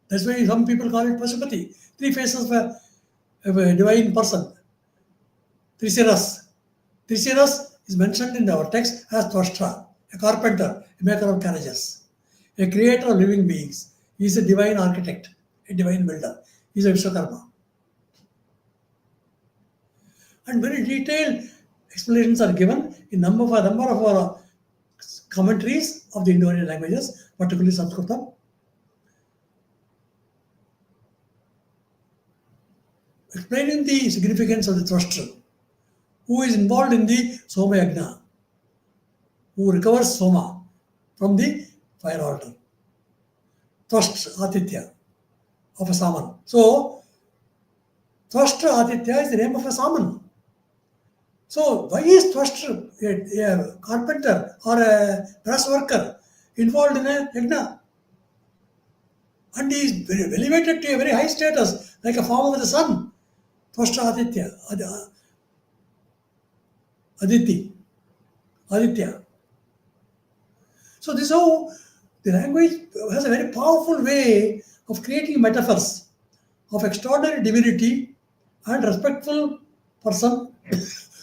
Speaker 2: That's why some people call it Pashupati. Three faces of a divine person. Trisiras. Trisiras is mentioned in our text as Twashtra, a carpenter, a maker of carriages, a creator of living beings. He is a divine architect, a divine builder. He is a Vishwakarma. And very detailed explanations are given in a number of our commentaries of the Indo-Aryan languages, particularly Sanskrit, explaining the significance of the thruster, who is involved in the Soma Yagna, who recovers Soma from the fire altar. Thrust Aditya of a Saman. So, Thrust Aditya is the name of a Saman. So, why is Thrust a carpenter or a brass worker involved in a yagna? And he is elevated to a very high status, like a form of the sun. Thrust Aditya. Aditi. Aditya. So this is how the language has a very powerful way of creating metaphors of extraordinary divinity and respectful person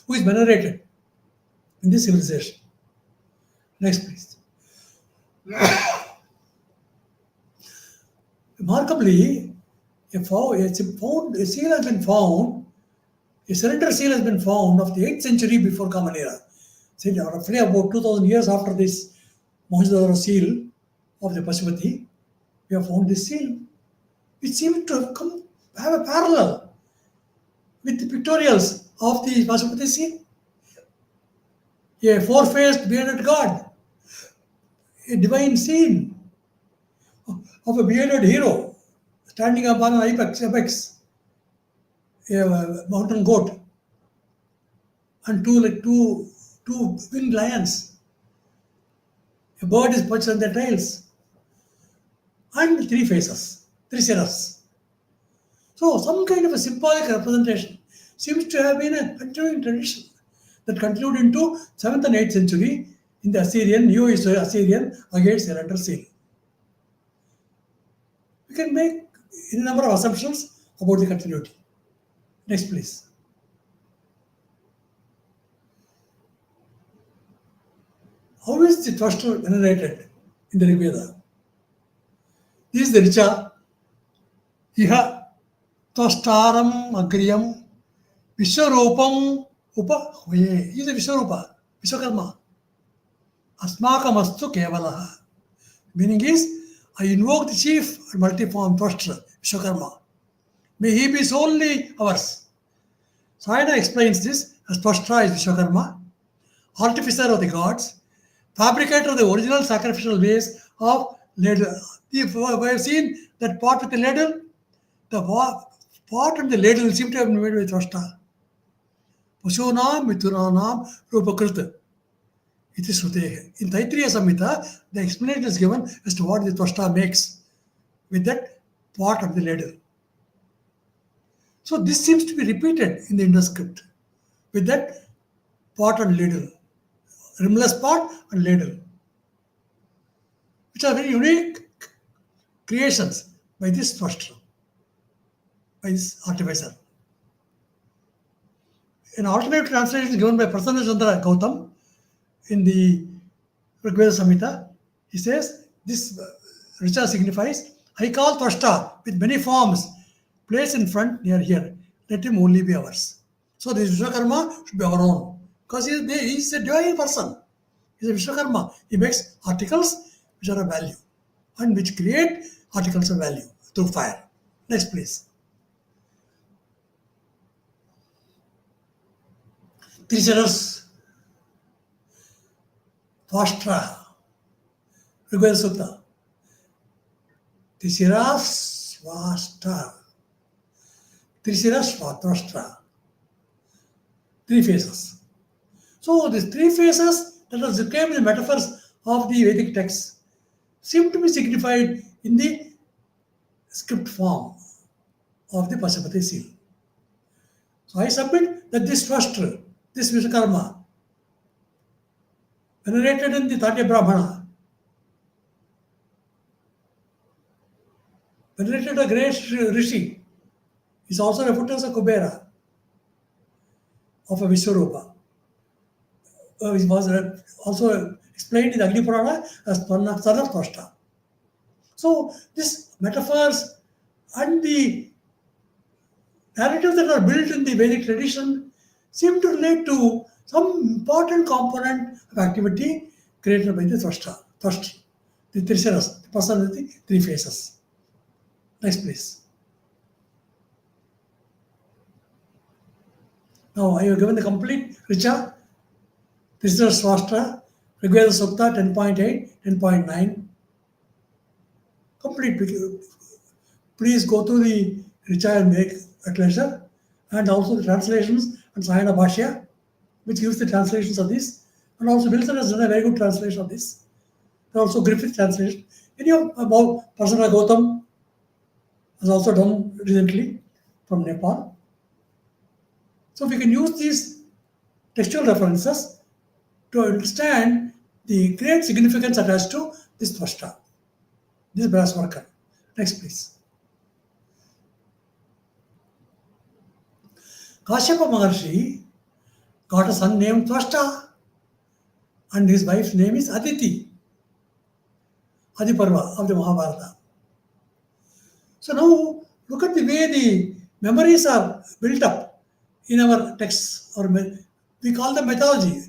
Speaker 2: who is venerated in this civilization. Next, please. Remarkably, a seal has been found, a cylinder seal has been found of the 8th century before Common Era. So roughly about 2000 years after this Mohenjo-daro seal of the Pashupati, we have found this seal, which seems to have a parallel with the pictorials of the Pashupati seal. A four-faced bearded god, a divine scene of a bearded hero standing upon an apex, a mountain goat, and two winged lions. A bird is perched on their tails, and three faces, three siras. So, some kind of a symbolic representation seems to have been a continuing tradition that continued into 7th and 8th century in the Assyrian, Neo-Assyrian against cylinder seal. We can make a number of assumptions about the continuity. Next, please. How is the thruster venerated in the Rigveda? This is the Richa. Iha Tvashtaram Agriyam Vishwarupam Upa Hoye. He is a Vishwarupa, Vishwakarma. Asmakamastu Kevalaha. Meaning is, I invoke the chief and multiform thruster, Vishwakarma. May he be solely ours. Sayana explains this as Tvashtra is Vishwakarma, artificer of the gods, fabricator of the original sacrificial ways of ladle. We have seen that pot with the ladle. The pot and the ladle seem to have been made with Tvashtra. Pushonam Mithunanam Rupakrita. It is Srutehe. In Taittiriya Samhita, the explanation is given as to what the Tvashtra makes with that pot and the ladle. So this seems to be repeated in the induscript with that pot and ladle, rimless pot and ladle, which are very unique creations by this thruster, by this artificer. An alternative translation is given by Prasanna Chandra Gautam in the Rigveda Samhita. He says, this Richa signifies, I call Tvashta with many forms, placed in front near here. Let him only be ours. So this Vishwakarma should be our own. Because he is a divine person. He is a Vishwakarma. He makes articles which are of value and which create articles of value through fire. Next, please. Trisiras, Tvashtra, Rigveda Sutta. Trisiras, Tvashtra. Trisiras, Tvashtra. Three faces. So these three faces that are described in the metaphors of the Vedic texts seem to be signified in the script form of the Pashupati seal. So I submit that this Tvashtra, this Vishwakarma, venerated in the Tatya Brahmana, venerated a great Rishi, is also referred to as a Kubera of a Vishwarupa. It was also explained in the Agni Purana as son of Twashta. So, these metaphors and the narratives that are built in the Vedic tradition seem to relate to some important component of activity created by the Twashta, the Trisaras, the person with the three faces. Next, please. Now, I have given the complete Richa, Trisara Swastra, Rigveda Sukta 10.8, 10.9. Complete. Please go through the Richa and make at leisure, and also the translations and Sahana Bhashya, which gives the translations of this. And also Wilson has done a very good translation of this. And also Griffith translation. Any of about Prasanna Gautam has also done recently from Nepal. So we can use these textual references to understand the great significance attached to this Tvashta, this brass worker. Next, please. Kashyapa Maharshi got a son named Tvashta, and his wife's name is Aditi, Adiparva of the Mahabharata. So now look at the way the memories are built up in our texts, or we call them mythology.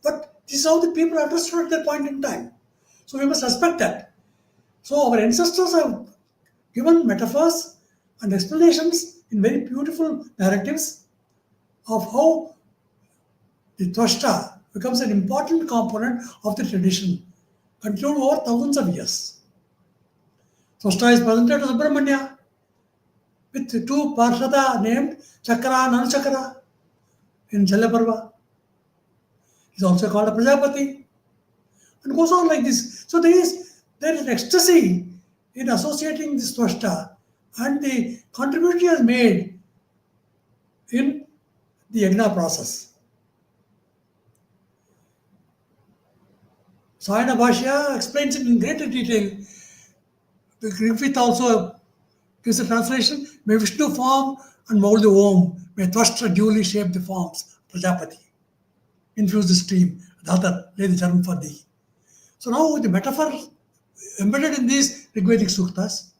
Speaker 2: But this is how the people understood at that point in time. So we must respect that. So our ancestors have given metaphors and explanations in very beautiful narratives of how the Tvashta becomes an important component of the tradition, continued over thousands of years. Tvashta is presented as Subramanya with two Parshada named Chakra and Anuchakra in Jalaparva. He's also called a Prajapati, and goes on like this. So there is an ecstasy in associating this Tvashta and the contribution he has made in the Yagna process. Sayana Bhashya explains it in greater detail. The Griffith also gives a translation. May Vishnu form and mold the womb. May Tvashta duly shape the forms. Prajapati. Infuse the stream. Dhata, lay the germ for thee. So now the metaphor embedded in these Rigvedic suktas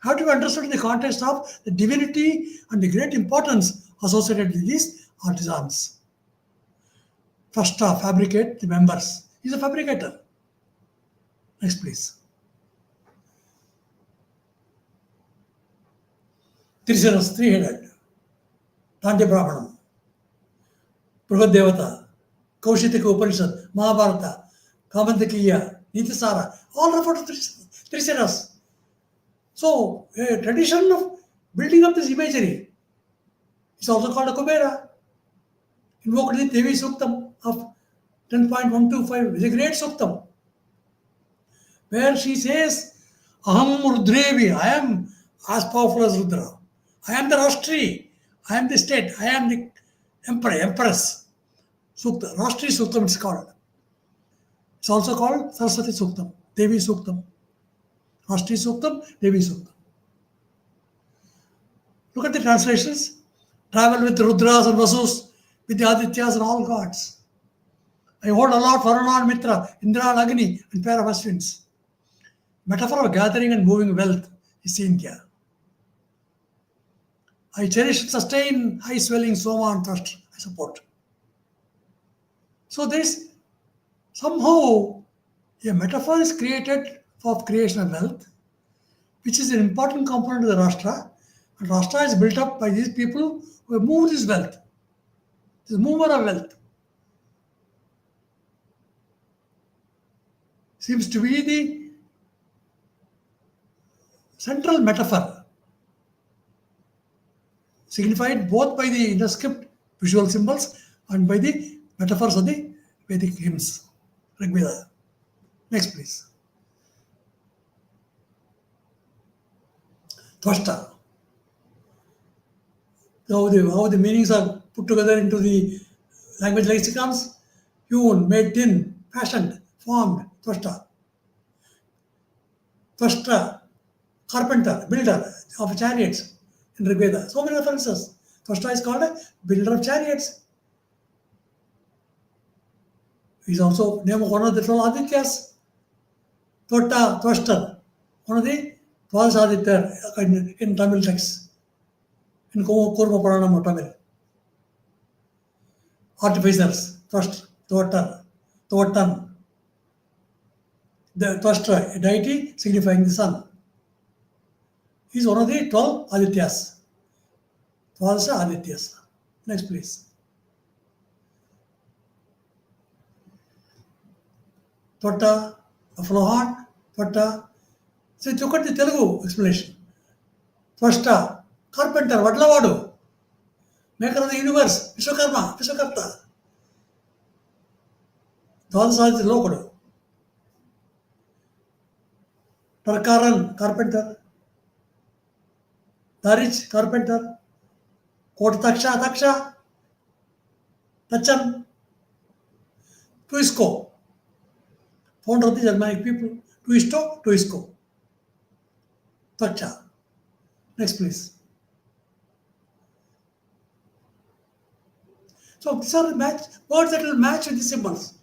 Speaker 2: have to be understood in the context of the divinity and the great importance associated with these artisans. Tvashta, fabricate the members. He's a fabricator. Next, please. Trisaras, three-headed. Tandya Brahmanam. Brahad Devata. Kaushitika Upanishad. Mahabharata. Kamandakiya. Nitisara. All refer to Trisaras. So, a tradition of building up this imagery is also called a Kubera. Invoked in the Devi Suktam of 10.125. It's a great Suktam, where she says, Aham Rudrevi, I am as powerful as Rudra. I am the Rashtriya. I am the state. I am the emperor, empress. Sukta, Rashtriya Suktam it's called. It's also called Saraswati Suktam, Devi Suktam. Rashtriya Suktam, Devi Suktam. Look at the translations. Travel with Rudras and Vasus, with the Adityas and all gods. I hold aloft Varuna and Mitra, Indra and Agni, and pair of Ashwins. Metaphor of gathering and moving wealth is seen here. I cherish and sustain high swelling Soma and trust. I support. So there is somehow a metaphor is created for creation of wealth, which is an important component of the Rashtra. And Rashtra is built up by these people who have moved this wealth, this mover of wealth. Seems to be the central metaphor, signified both by the indusscript visual symbols and by the metaphors of the Vedic hymns, Rigveda. Next, please. Tvashta. How the meanings are put together into the language lexicons. Hewn, made thin, fashioned, formed, Tvashta. Tvashta, carpenter, builder of chariots in Rigveda. So many references. Twashta is called a builder of chariots. He's also name of one of the 12 Adityas. Twashtar, one of the 12 Aditya in Tamil text, in Kurma Puranam of Tamil. Artificers, Twatan. The Twashta, a deity signifying the sun. He's one of the 12 Adityas. 12 Adityas. Next, please. Twata, a flowhorn, Twata. So look at the Telugu explanation. Twashta, carpenter, Vadlavadu, maker of the universe, Vishwakarma, Vishwakarta. Dwadasa is Lokodu. Tarkaran, carpenter. Darich, carpenter. Kot Taksha, Tachan. Tuisco, founder of the Germanic people. Tuisco. Taksha. Next, please. So these are the words that will match with the symbols.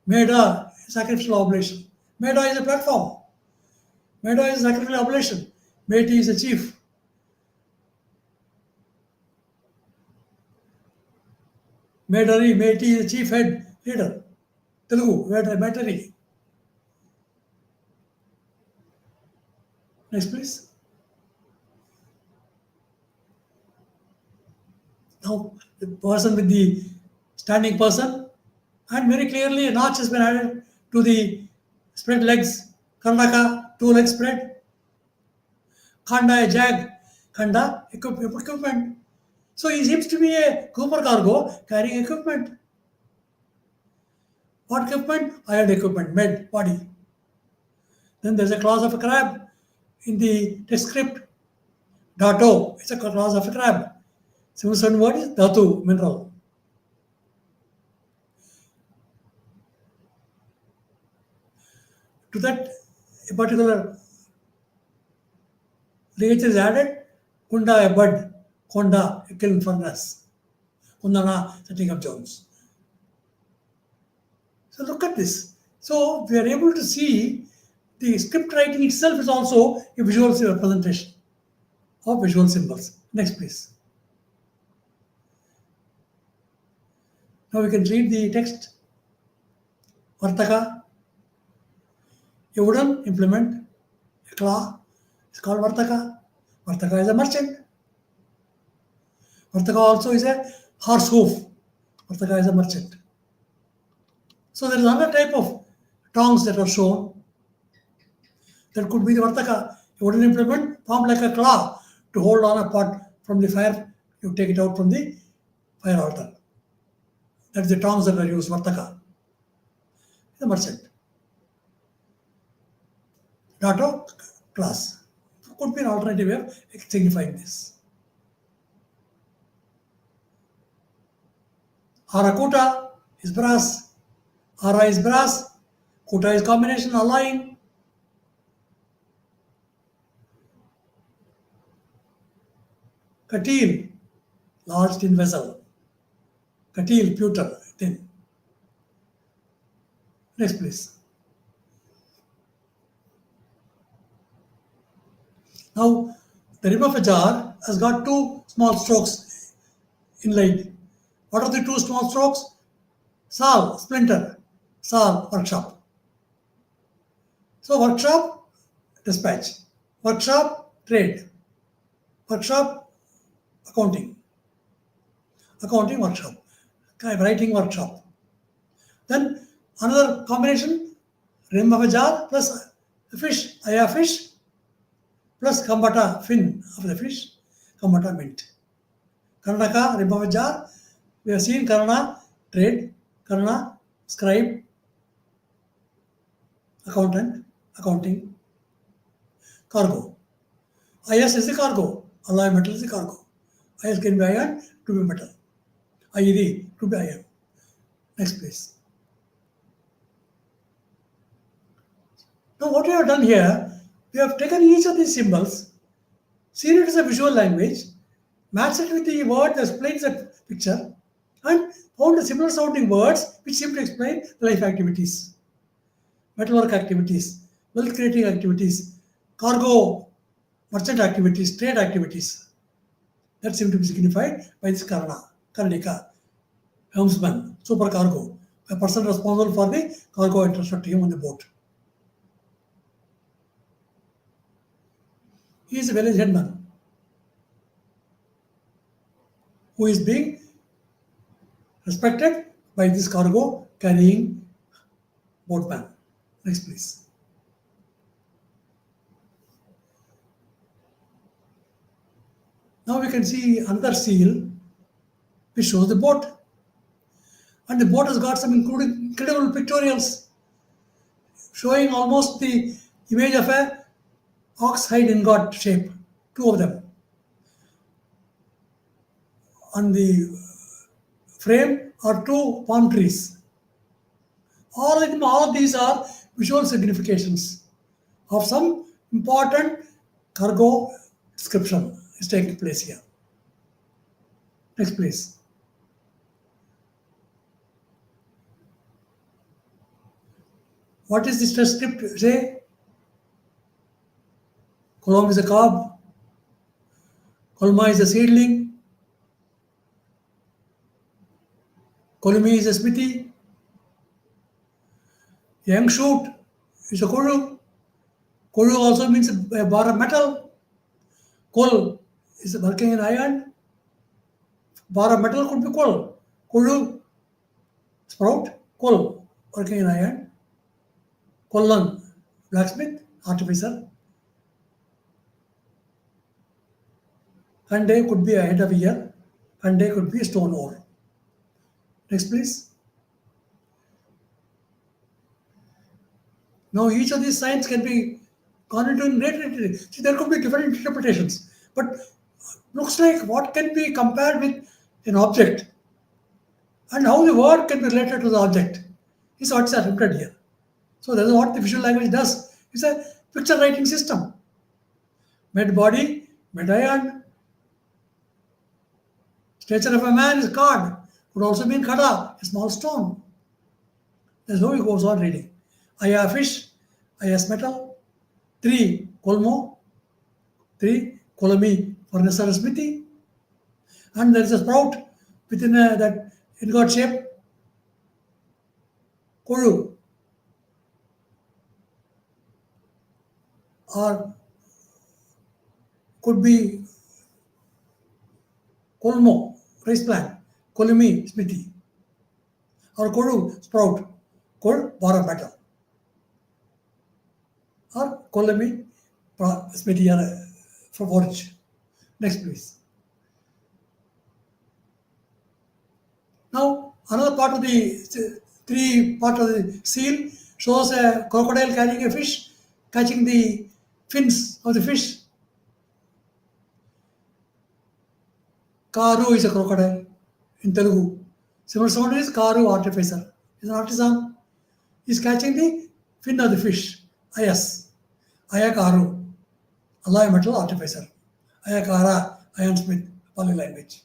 Speaker 2: Meda, sacrificial oblation. Meda is a platform. Meda is sacrificial oblation. Meti is a chief. Meti is a chief head leader. Telugu, Metari. Next, please. Now, the person with the standing person, and very clearly a notch has been added to the spread legs. Kandaka, 2 legs spread. Khanda, a jag. Khanda, equipment. So he seems to be a Cooper cargo carrying equipment. What equipment? Iron equipment, med, body. Then there's a clause of a crab in the text script. Dato, it's a clause of a crab. Srinivasan word is dhatu, mineral. To that, a particular ligature is added. Kunda, a bud. Konda, a kiln furnace. Kundana, setting up Jones. So look at this. So we are able to see the script writing itself is also a visual representation of visual symbols. Next, please. Now we can read the text. Vartaka, a wooden implement, a claw, is called Vartaka. Vartaka is a merchant. Vartaka also is a horse hoof. Vartaka is a merchant. So there is another type of tongs that are shown. That could be the Vartaka, a wooden implement formed like a claw to hold on a pot from the fire. You take it out from the fire altar. That's the tongs that are used, Vartaka. The merchant. Dato, class. Could be an alternative way of signifying this. Harakuta is brass. Hara is brass. Kuta is combination, alloying. Katil, large tin vessel. Katil, pewter, tin. Next, please. Now, the rim of a jar has got 2 small strokes inlaid. What are the 2 small strokes? Sal, splinter. Sal, workshop. So, workshop, dispatch. Workshop, trade. Workshop, accounting. Accounting workshop. Writing workshop. Then another combination, rim of a jar plus a fish, aya fish, plus kambata, fin of the fish, kambata mint. Karnataka, rim of a jar. We have seen Karna, trade, Karna, scribe, accountant, accounting, cargo. IS is the cargo, alloy metal is the cargo. IS can be iron to be metal. IED to be iron. Next, please. Now, what we have done here, We have taken each of these symbols, seen it as a visual language, matched it with the word that explains the picture, and found the similar sounding words which seem to explain the life activities, metalwork activities, wealth creating activities, cargo, merchant activities, trade activities that seem to be signified by this Karnika, helmsman, supercargo, a person responsible for the cargo entrusted to him on the boat. He is a village headman who is being respected by this cargo carrying boatman. Next, please. Now we can see another seal which shows the boat. And the boat has got some incredible pictorials showing almost the image of a ox hide ingot shape, two of them. On the frame are two palm trees. All of these are visual significations of some important cargo description is taking place here. Next, please. What is this test script say? Column is a cob. Colma is a seedling. Columi is a smithy. Young shoot is a koru. Koru also means a bar of metal. Kol is working in iron. Bar of metal could be kol. Koru, sprout, kol, working in iron. Kollan, blacksmith, artificer. Kande could be a head of a year. Kande could be a stone ore. Next, please. Now, each of these signs can be gone into in great detail. See, there could be different interpretations, but looks like what can be compared with an object and how the word can be related to the object is what's attempted here. So, that is what the visual language does. It's a picture writing system. Med body, med iron. Stature of a man is card. Could also mean kada, a small stone. That's how he goes on reading. Aya fish, Aya's metal. 3 kolmo. 3 kolami furnace or smithy. And there is a sprout within that ingot shape. Koru. Or could be kolmo, rice plant. Kolumi, smithy. Or koru, sprout. Kor, bar of metal. Or kolami, smithy from forge. Next, please. Now, another part of the three part of the seal shows a crocodile carrying a fish, catching the fins of the fish. Karu is a crocodile in Telugu. Similar sound is Karu artificer. He's an artisan. He's catching the fin of the fish. Ayas. Ayakaru. Alloy metal artificer. Ayakara. Iron smith. Pali language.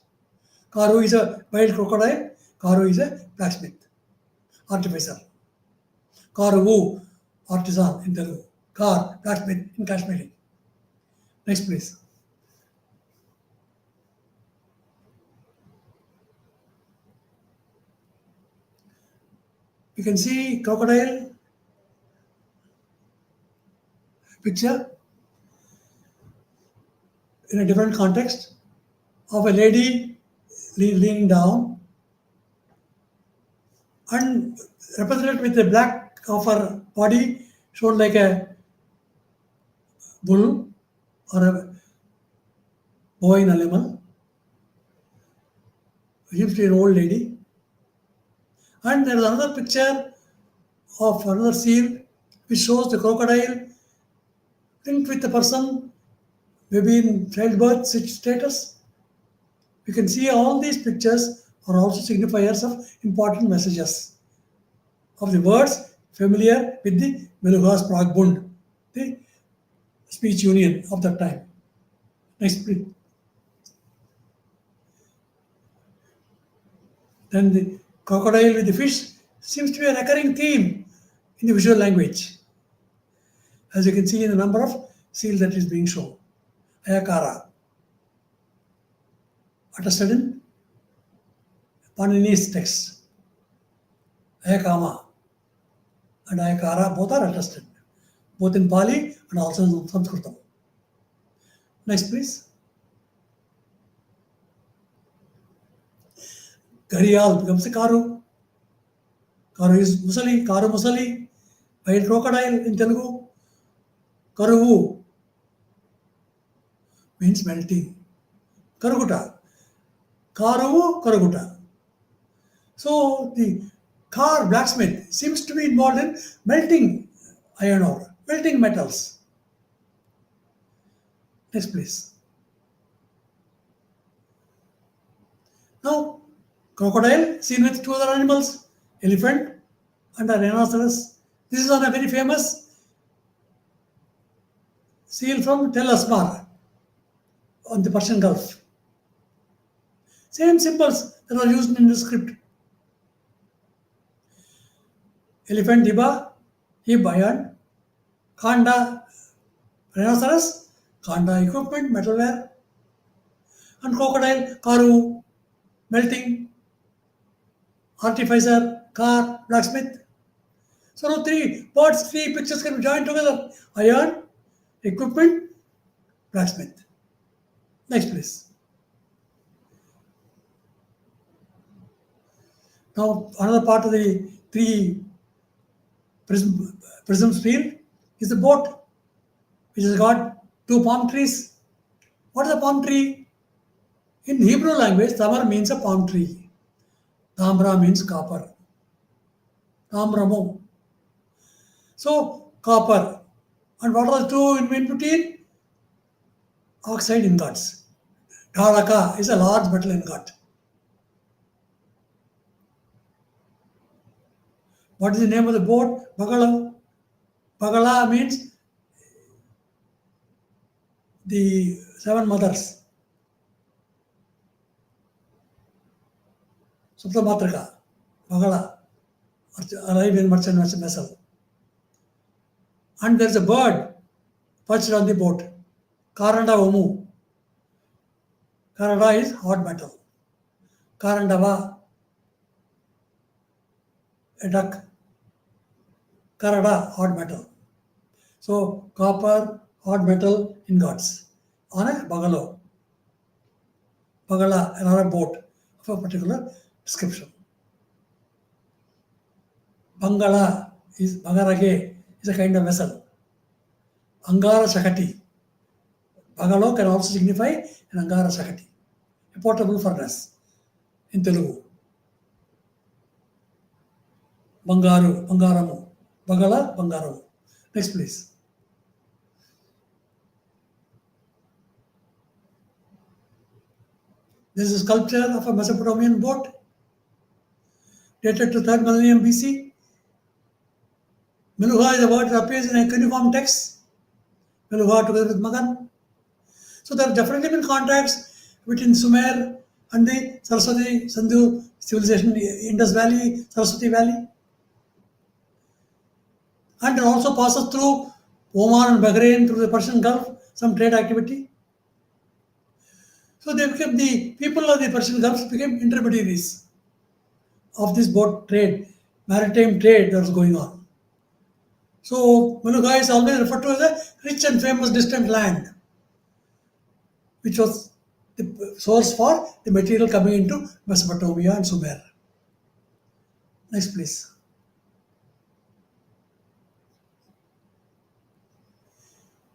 Speaker 2: Karu is a wild crocodile. Karu is a blacksmith. Artificer. Karu. Artisan in Telugu. Kar. Blacksmith in Kashmiri. Next, please. You can see crocodile picture in a different context of a lady leaning down and represented with the black of her body shown like a bull or a bovine animal. Seems to be an old lady. And there is another picture of another seal which shows the crocodile linked with the person, maybe in childbirth status. You can see all these pictures are also signifiers of important messages of the words familiar with the Meluhha sprachbund, the speech union of that time. Next, please. Then the crocodile with the fish seems to be a recurring theme in the visual language, as you can see in the number of seal that is being shown. Ayakara, attested in Panini's text. Ayakama and Ayakara both are attested, both in Pali and also in Sanskritam. Next, please. Gariyal becomes a Karu. Karu is Musali, Karu Musali, white crocodile in Telugu. Karuvu means melting. Karuguta. Karuvu, Karuguta. So the car blacksmith seems to be involved in melting iron ore, melting metals. Next, please. Now, crocodile seen with two other animals, elephant and a rhinoceros. This is on a very famous seal from Tel Asmar on the Persian Gulf. Same symbols that are used in the script. Elephant Diba, hip iron, Khanda rhinoceros, Khanda equipment, metalware, and crocodile, Karu, melting, artificer, car, blacksmith. So now three parts, three pictures can be joined together. Iron, equipment, blacksmith. Next, please. Now another part of the three prisms field is the boat, which has got two palm trees. What is a palm tree? In Hebrew language, Tamar means a palm tree. Tamra means copper. Tamramo. So, copper. And what are the two in between? Oxide ingots. Dharaka is a large metal ingot. What is the name of the boat? Bagala. Bagala means the seven mothers. Suptamatrika, Bagala, Arabian merchant vessel. And there is a bird perched on the boat. Karanda Omu. Karanda is hot metal. Karandava, a duck. Karada, hot metal. So, copper, hot metal ingots on a bagalo. Bagala, another boat of a particular description. Bangala is Bagarage, is a kind of vessel. Angara Shakati. Bagalo can also signify an Angara Shakati, a portable furnace in Telugu. Bangaru, Bangaramu. Bagala, Bangaramu. Next, please. This is a sculpture of a Mesopotamian boat dated to 3rd millennium BC. Meluhha is a word that appears in a cuneiform text. Meluhha together with Magan. So there have definitely been contacts between Sumer and the Sarasvati-Sindhu civilization, Indus Valley, Saraswati Valley. And it also passes through Oman and Bahrain, through the Persian Gulf, some trade activity. So they became, the people of the Persian Gulf became intermediaries of this boat trade, maritime trade that was going on. So Meluhha is always referred to as a rich and famous distant land, which was the source for the material coming into Mesopotamia and Sumer. Next, please.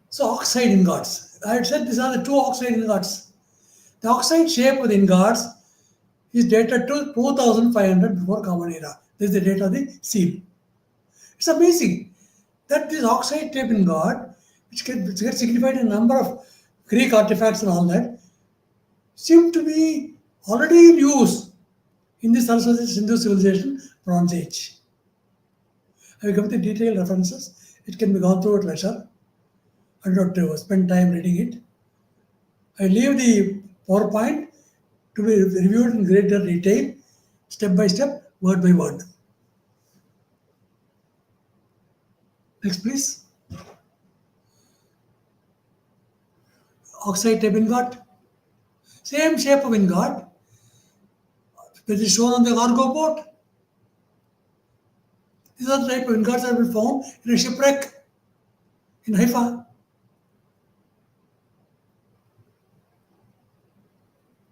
Speaker 2: So oxide ingots. I had said these are the two oxide ingots. The oxide shape of the ingots is dated to 2500 before Common Era. This is the date of the seal. It's amazing that this oxide type ingot, which gets signified in a number of Greek artifacts and all that, seem to be already in use in the Sarasvati-Sindhu civilization Bronze Age. I will give the detailed references. It can be gone through at leisure. I don't spend time reading it. I leave the PowerPoint to be reviewed in greater detail, step by step, word by word. Next, please. Oxide type ingot. Same shape of ingot that is shown on the cargo boat. These are the type of ingots that have been found in a shipwreck in Haifa.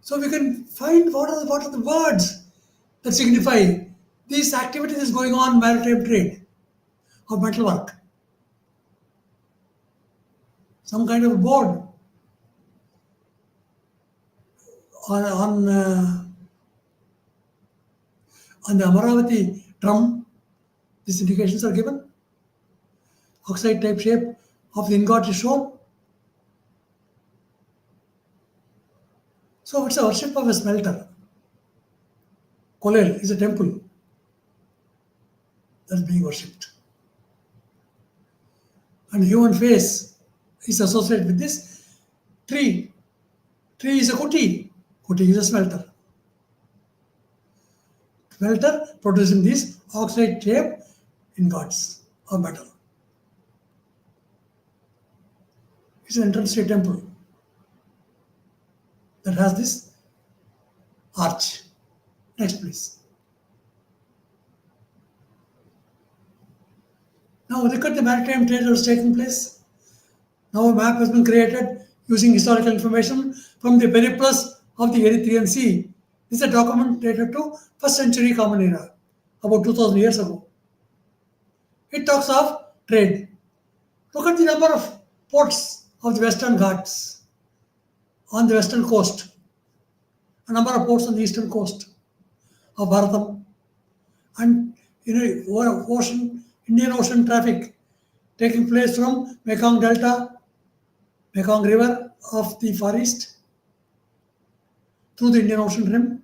Speaker 2: So we can find what are the words that signify these activities is going on in maritime trade or metalwork. Some kind of board on the Amaravati drum. These indications are given. Oxide type shape of the ingot is shown. So it's a worship of a smelter. Kolel is a temple that's being worshipped. And human face is associated with this. Tree. Tree is a kuti. Kuti is a smelter. Smelter producing these oxide shape ingots of metal. It's an entrance to a temple that has this arch. Next, please. Now look at the maritime trade that was taking place. Now a map has been created using historical information from the periplus of the Erythraean Sea. This is a document dated to 1st century Common Era, about 2000 years ago. It talks of trade. Look at the number of ports of the Western Ghats on the western coast, a number of ports on the eastern coast of Bharatam, and Indian Ocean traffic taking place from Mekong Delta, Mekong River of the Far East, through the Indian Ocean rim,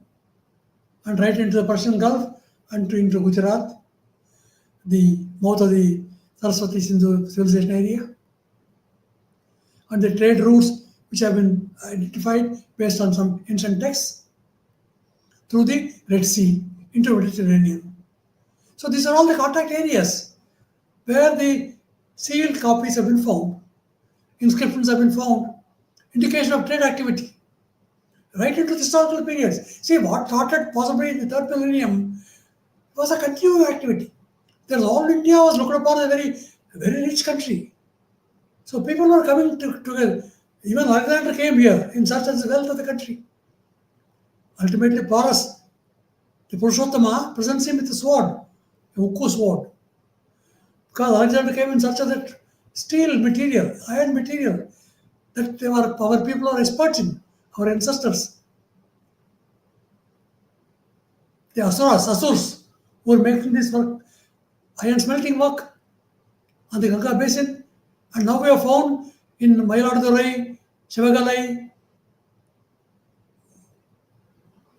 Speaker 2: and right into the Persian Gulf and into Gujarat, the mouth of the Sarasvati-Sindhu civilization area, and the trade routes which have been identified based on some ancient texts through the Red Sea into Mediterranean. So these are all the contact areas where the sealed copies have been found, inscriptions have been found, indication of trade activity, right into the historical periods. See, what started possibly in the third millennium was a continuing activity. There's all India was looked upon as a very rich country. So people were coming together. Even Alexander came here in search of the wealth of the country. Ultimately, Paras, the Purushottama, presents him with a sword, a Ukku sword. Because Alexander came in search of that steel material, iron material, that our people are experts in, our ancestors. The Asurs, who were making this work, iron smelting work on the Ganga basin. And now we have found in Mayiladurai, Shivagalai,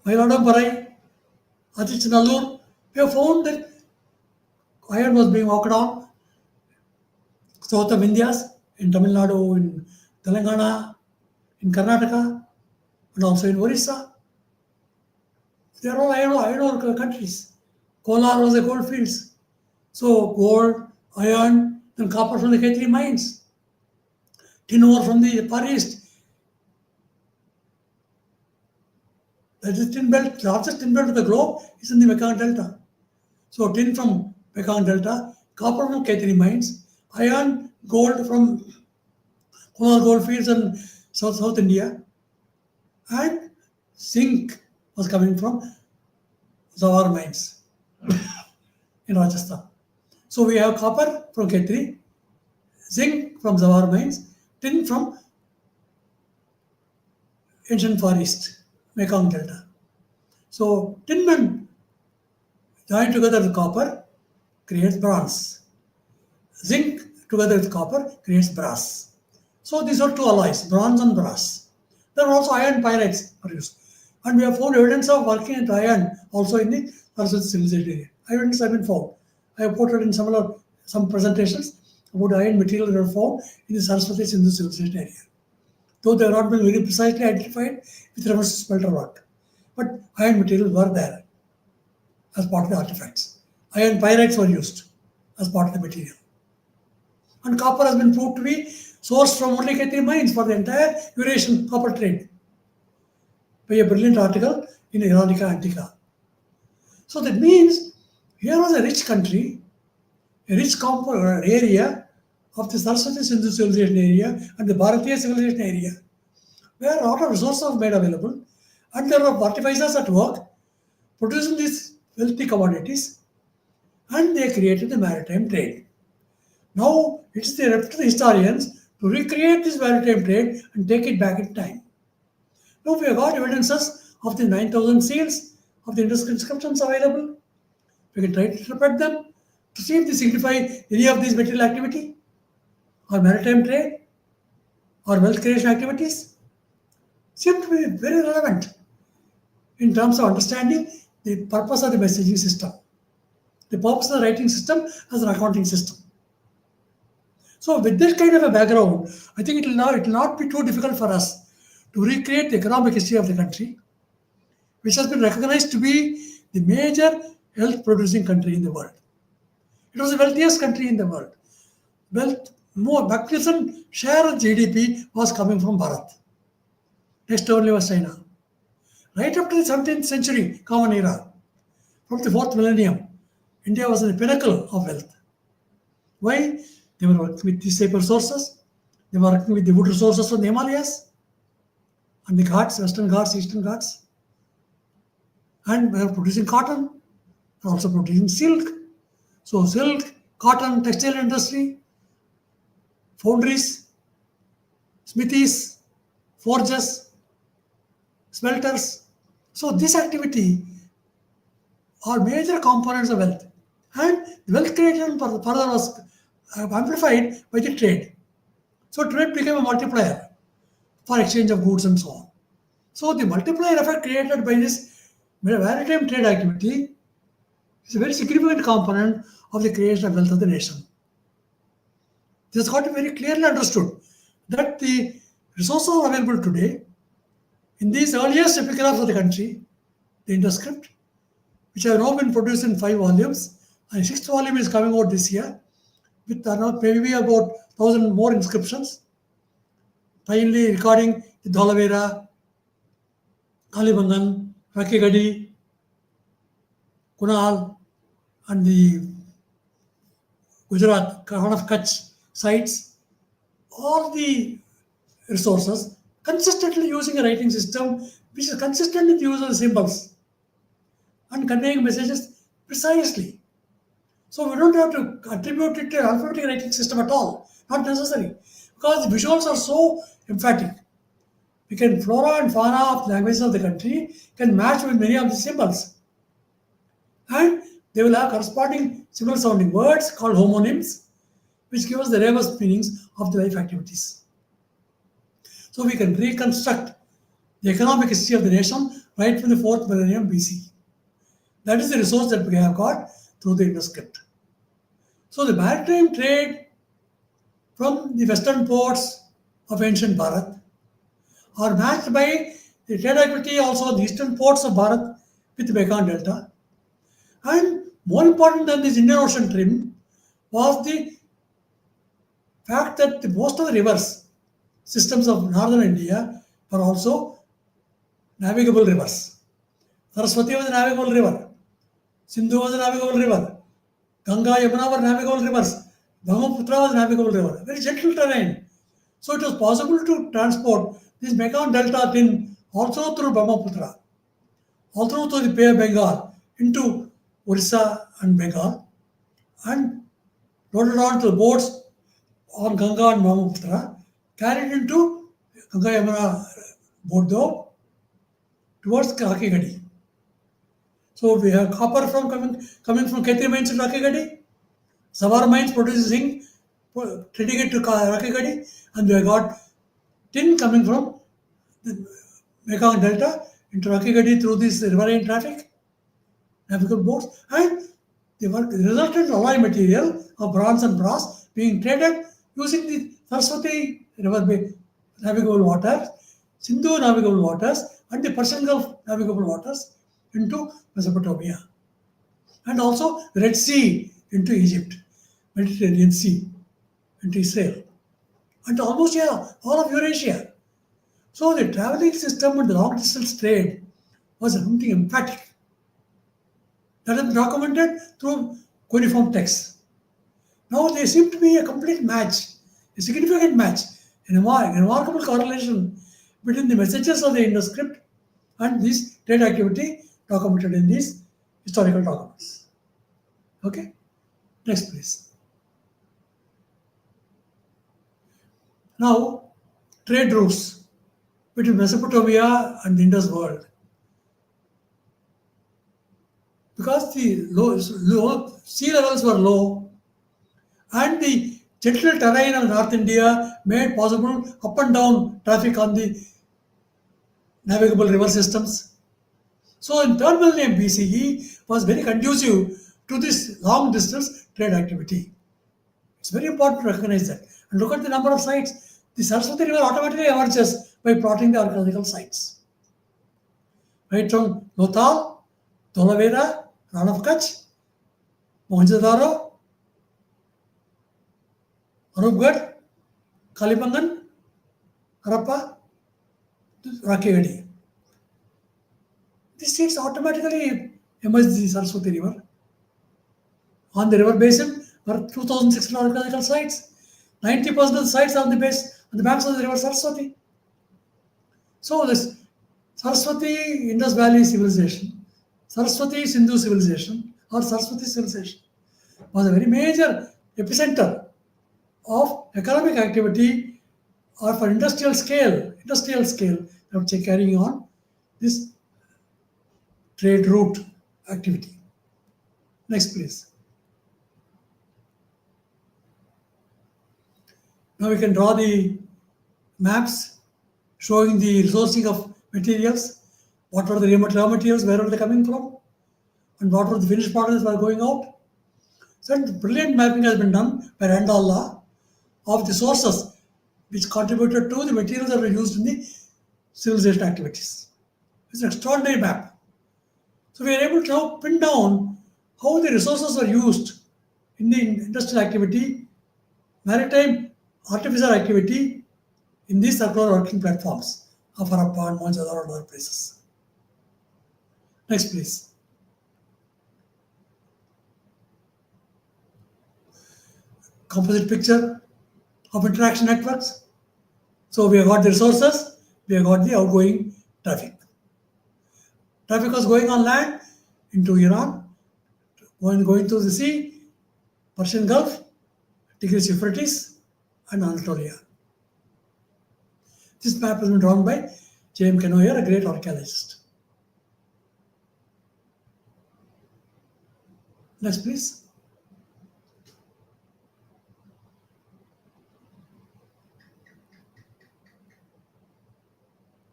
Speaker 2: Mayiladambarai, Adichanallur, we have found that iron was being worked on south of Indias, in Tamil Nadu, in Telangana, in Karnataka, and also in Orissa. They are all iron ore countries. Kolar was a gold fields. So gold, iron, and copper from the K3 mines. Tin ore from the Far East. That is tin belt, the largest tin belt of the globe is in the Mekong Delta. So tin from Mekong Delta, copper from K3 mines, iron, gold from Kolar gold fields and South India, and zinc was coming from Zawar mines in Rajasthan. So we have copper from K3, zinc from Zawar mines, tin from ancient Far East, Mekong Delta. So tin and joined together with copper creates bronze. Zinc together with copper creates brass. So these are two alloys, bronze and brass. There are also iron pyrites are used. And we have found evidence of working into iron also in the Sarasvati civilization area. Evidence have been found. I have quoted in some presentations about iron material that were found in the Sarasvati-Sindhu civilization area. Though they have not been very precisely identified with reference to smelter work. But iron materials were there as part of the artifacts. Iron pyrites were used as part of the material. And copper has been proved to be sourced from only K3 mines for the entire Eurasian copper trade by a brilliant article in Ironica Antica. So that means here was a rich country, a rich area of the Sarasvati-Sindhu civilization area and the Bharatiya civilization area, where a lot of resources were made available, and there were artificers at work producing these wealthy commodities, and they created the maritime trade. Now it's up to the historians to recreate this maritime trade and take it back in time. Now we have got evidences of the 9,000 seals of the Indus inscriptions available. We can try to interpret them to see if they signify any of these material activity or maritime trade or wealth creation activities. Seem to be very relevant in terms of understanding the purpose of the messaging system, the purpose of the writing system as an accounting system. So with this kind of a background, I think it will not be too difficult for us to recreate the economic history of the country, which has been recognized to be the major health producing country in the world. It was the wealthiest country in the world. Magnificent share of GDP was coming from Bharat. Next only was China. Right up to the 17th century Common Era, from the 4th millennium, India was in the pinnacle of wealth. Why? They were working with these staple sources. They were working with the wood resources from the Himalayas and the Ghats, Western Ghats, Eastern Ghats. And we were producing cotton, and also producing silk. So silk, cotton, textile industry, foundries, smithies, forges, smelters. So this activity are major components of wealth. And the wealth creation further was amplified by the trade. So trade became a multiplier for exchange of goods and so on. So the multiplier effect created by this maritime trade activity is a very significant component of the creation of wealth of the nation. This has got to be very clearly understood that the resources available today in these earliest epigraphs of the country, the induscript, which have now been produced in 5 volumes, and 6th volume is coming out this year, with maybe about 1,000 more inscriptions, finally recording the Dholavira, Kalibangan, Rakigadi, Kunal, and the Gujarat, Khan of Kutch sites, all the resources consistently using a writing system which is consistent with the use of the symbols and conveying messages precisely. So we don't have to attribute it to an alphabetic writing system at all, not necessary, because the visuals are so emphatic. We can flora and fauna of the languages of the country can match with many of the symbols. And they will have corresponding similar sounding words called homonyms, which give us the reverse meanings of the life activities. So we can reconstruct the economic history of the nation right from the 4th millennium BC. That is the resource that we have got through the induscript. So the maritime trade from the western ports of ancient Bharat are matched by the trade activity also the eastern ports of Bharat with the Mekong Delta. And more important than this Indian Ocean trim was the fact that most of the rivers systems of northern India were also navigable rivers. Saraswati was a navigable river. Sindhu was a navigable river. Ganga, Yamuna were navigable rivers. Brahmaputra was a navigable river. Very gentle terrain. So it was possible to transport this Mekong Delta thin also through Brahmaputra, also through the Bay of Bengal into Orissa and Bengal, and loaded on to the boats on Ganga and Brahmaputra, carried into Ganga Yamuna boat towards Rakigadi. So we have copper coming from K3 mines in Rakigadi, Savar mines producing zinc, trading it to Rakigadi, and we have got tin coming from the Mekong Delta into Rakigadi through this riverine traffic, navigable boats, and the resultant alloy material of bronze and brass being traded using the Saraswati river navigable waters, Sindhu navigable waters, and the Persian Gulf navigable waters into Mesopotamia. And also Red Sea into Egypt, Mediterranean Sea into Israel, and almost all of Eurasia. So the traveling system and the long distance trade was something emphatic. That is documented through cuneiform texts. Now they seem to be a complete match, a significant match, a remarkable correlation between the messages of the Indus script and this trade activity documented in these historical documents. Okay, next please. Now, trade routes between Mesopotamia and the Indus world. Because the low sea levels were low and the gentle terrain of North India made possible up and down traffic on the navigable river systems. So in 3rd millennium BCE was very conducive to this long distance trade activity. It's very important to recognize that. And look at the number of sites. The Saraswati River automatically emerges by plotting the archaeological sites. Right from Lothal, Dolavera, Ran of Kutch, Mohenjo-daro, Arupgarh, Kalibangan, Harappa, Rakhigarhi. These states automatically emerge the Saraswati River. On the river basin were 2,600 archaeological sites. 90% of the sites are on the banks of the river Saraswati. So this Saraswati Indus Valley civilization, Sarasvati-Sindhu civilization or Saraswati civilization was a very major epicenter of economic activity or for industrial scale of carrying on this trade route activity. Next please. Now we can draw the maps showing the resourcing of materials, what were the raw materials, where were they coming from, and what were the finished products that were going out. So brilliant mapping has been done by Randall of the sources which contributed to the materials that were used in the civilization activities. It's an extraordinary map. So we are able to now pin down how the resources were used in the industrial activity, maritime artificial activity in these circular working platforms of Harappa and Mohenjo-daro and other places. Next, please. Composite picture of interaction networks. So we have got the resources, we have got the outgoing traffic. Traffic was going on land into Iran, going to the sea, Persian Gulf, Tigris Euphrates, and Anatolia. This map has been drawn by J.M. Kenoyer, a great archaeologist. Next, please.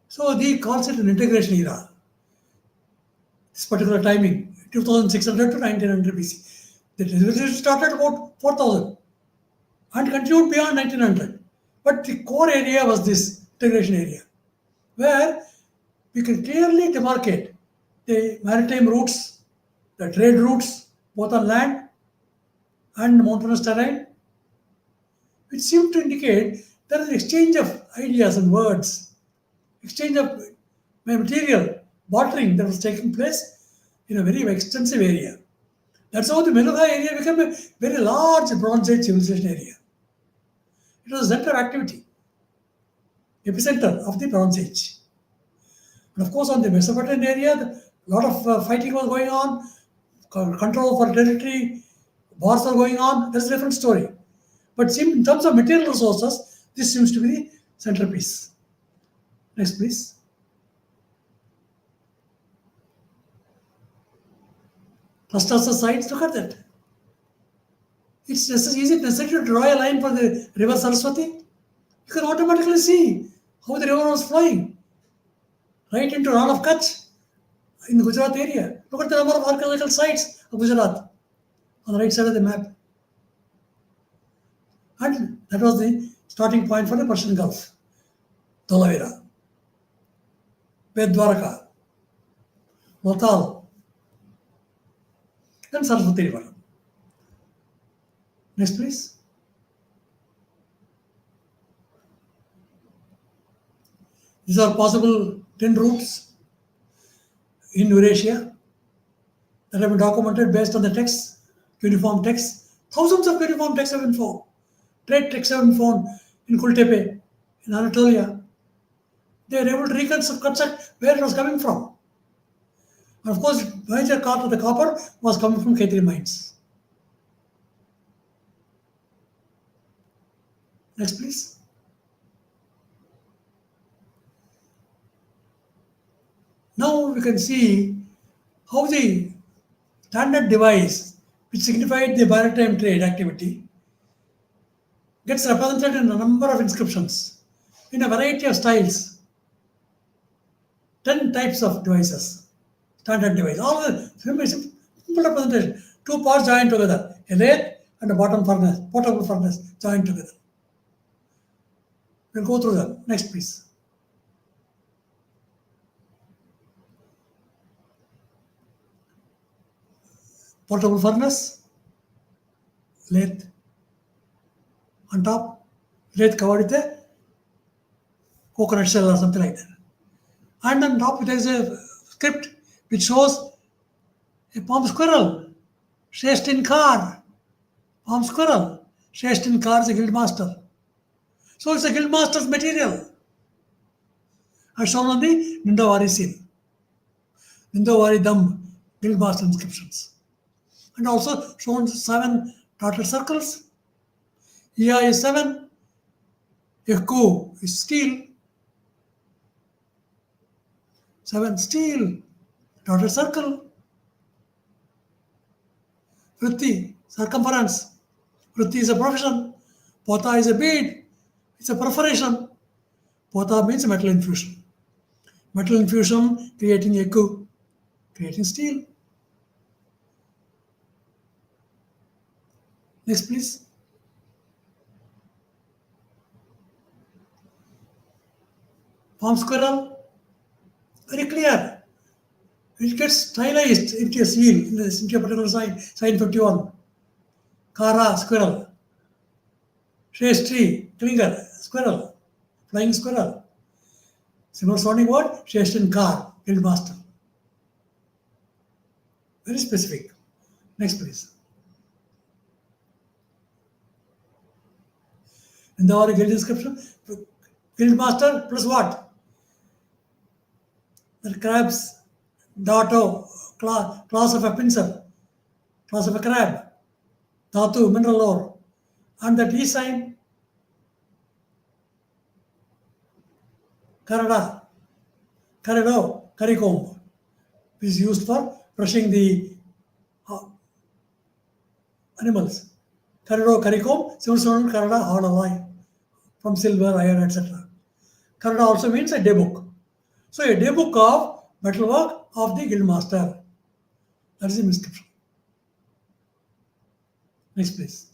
Speaker 2: So he calls it an integration era. This particular timing, 2600 to 1900 BC. The revolution started about 4000 and continued beyond 1900. But the core area was this integration area, where we can clearly demarcate the maritime routes, the trade routes, both on land and mountainous terrain, which seem to indicate there is an exchange of ideas and words, exchange of material, bartering that was taking place in a very extensive area. That's how the Meluhha area became a very large Bronze Age civilization area. It was a center of activity, epicenter of the Bronze Age. And of course, on the Mesopotamian area, a lot of fighting was going on, control for territory, wars were going on. That's a different story. But in terms of material resources, this seems to be the centerpiece. Next, please. Clusters of sites, look at that. It's just easy necessary to draw a line for the river Saraswati. You can automatically see how the river was flowing right into Ran of Kutch in the Gujarat area. Look at the number of archaeological sites of Gujarat on the right side of the map. And that was the starting point for the Persian Gulf. Dholavira, Bedwaraka, Lothal, and Saraswati River. Next, please. These are possible 10 routes in Eurasia that have been documented based on the texts, uniform texts. Thousands of uniform texts have been found. Trade texts have been found in Kultepe, in Anatolia. They were able to reconstruct where it was coming from. And of course, major part of the copper was coming from Khetri mines. Next, please. Now we can see how the standard device, which signified the maritime trade activity, gets represented in a number of inscriptions in a variety of styles. 10 types of devices, standard device. All the simple representation. Two parts joined together, a lathe and a bottom furnace, portable furnace joined together. We'll go through them. Next, please. Portable furnace, lathe on top, lathe covered with a coconut shell or something like that. And on top there is a script which shows a palm squirrel, chased in car. Palm squirrel, chased in car is a guild master. So it's a guild master's material. As shown on the Nindavari seal. Nindavari Dam guild master inscriptions. And also shown 7 dotted circles. Iya is 7. Yaku is steel. 7 steel. Dotted circle. Vritti, circumference. Vritti is a profession. Pota is a bead. It's a perforation. Pota means metal infusion. Metal infusion creating yaku, creating steel. Next, please. Palm squirrel, very clear. It gets stylized into a seal, into a particular sign, sign 51. Kara, squirrel. Shri, clinger, squirrel. Flying squirrel. Similar sounding word, Shestin car, guild master. Very specific. Next, please. In the guild description, guild master plus what? The crabs, dato, class of a pincer, class of a crab, dhatu, mineral ore, and the T sign, Kannada, Karido, Karicomb, is used for brushing the animals. Karido, Karicomb, silver, Kannada, hard alloy, from silver, iron, etc. Kannada also means a day book. So a day book of metalwork of the guild master. That is the inscription. Next, please.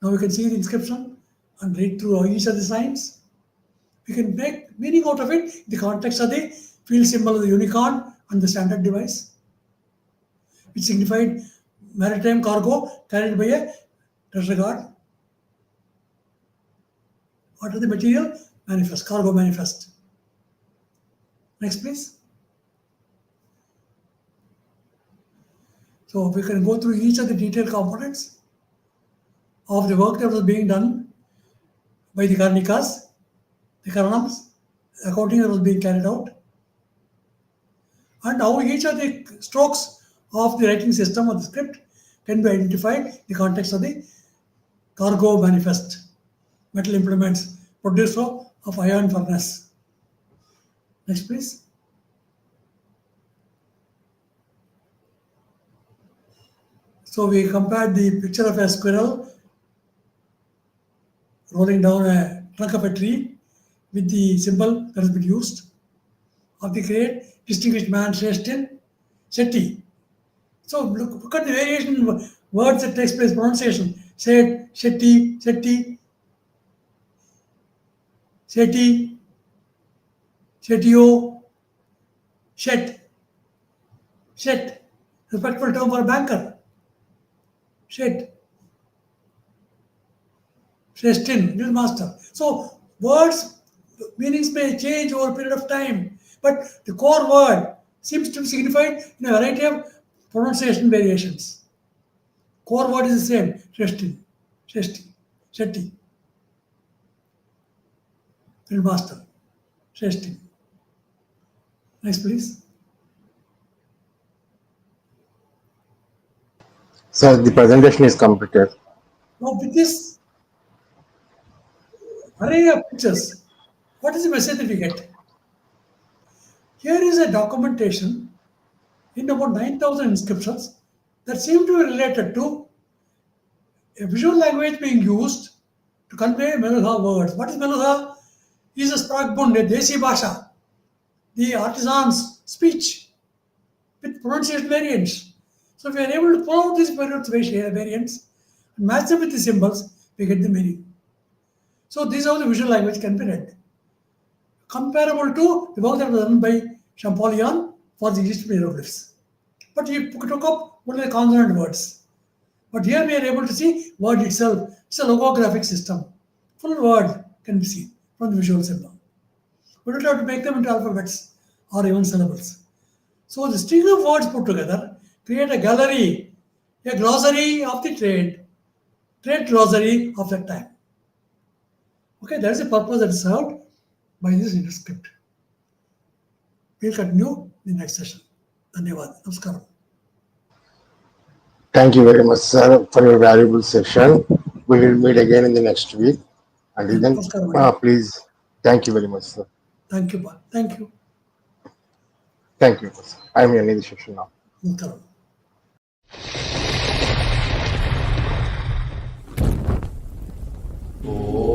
Speaker 2: Now we can see the inscription and read through each of the signs. We can make meaning out of it in the context of the field symbol of the unicorn and the standard device, which signified maritime cargo carried by a treasure guard. What is the material? Manifest, cargo manifest. Next, please. So we can go through each of the detailed components of the work that was being done by the Karnikas, the Karanams, accounting that was being carried out, and how each of the strokes of the writing system of the script can be identified in the context of the cargo manifest, metal implements, producer of iron furnace. Next, please. So we compared the picture of a squirrel rolling down a trunk of a tree with the symbol that has been used of the great distinguished man Shetty. So look at the variation in words that takes place, pronunciation. Shet, Shetty, Setti, Seti, Setio, Shet, Shet, respectful term for a banker. Shet, Shrestin, little master. So words meanings may change over a period of time, but the core word seems to be signified in a variety of pronunciation variations. Core word is the same. Shrestin, Shetty, Shetty, little master. Shrestin. Next, please.
Speaker 1: Sir, the presentation is completed.
Speaker 2: Now, with this array of pictures, what is the message that we get? Here is a documentation in about 9,000 inscriptions that seem to be related to a visual language being used to convey Meluhha words. What is Meluhha? Is a sprachbund, a Desi Bhasha, the artisan's speech with pronunciation variants. So if we are able to pull out these variants and match them with the symbols, we get the meaning. So this is how the visual language can be read. Comparable to the work that was done by Champollion for the Egyptian hieroglyphs. But he took up only the consonant words. But here we are able to see word itself. It's a logographic system. Full word can be seen from the visual symbol. We don't have to make them into alphabets or even syllables. So the string of words put together create a gallery, a glossary of the trade glossary of that time. Okay, that is the purpose that is served by this induscript. We'll continue in the next session. Dhanyavad. Namaskaram.
Speaker 1: Thank you very much, sir, for your valuable session. We will meet again in the next week. Until then,
Speaker 2: Namaskaram.
Speaker 1: please, thank you very much, sir.
Speaker 2: Thank you, Pa. Thank you.
Speaker 1: Thank you. I am ending the session now.
Speaker 2: Namaskaram.
Speaker 3: Oh.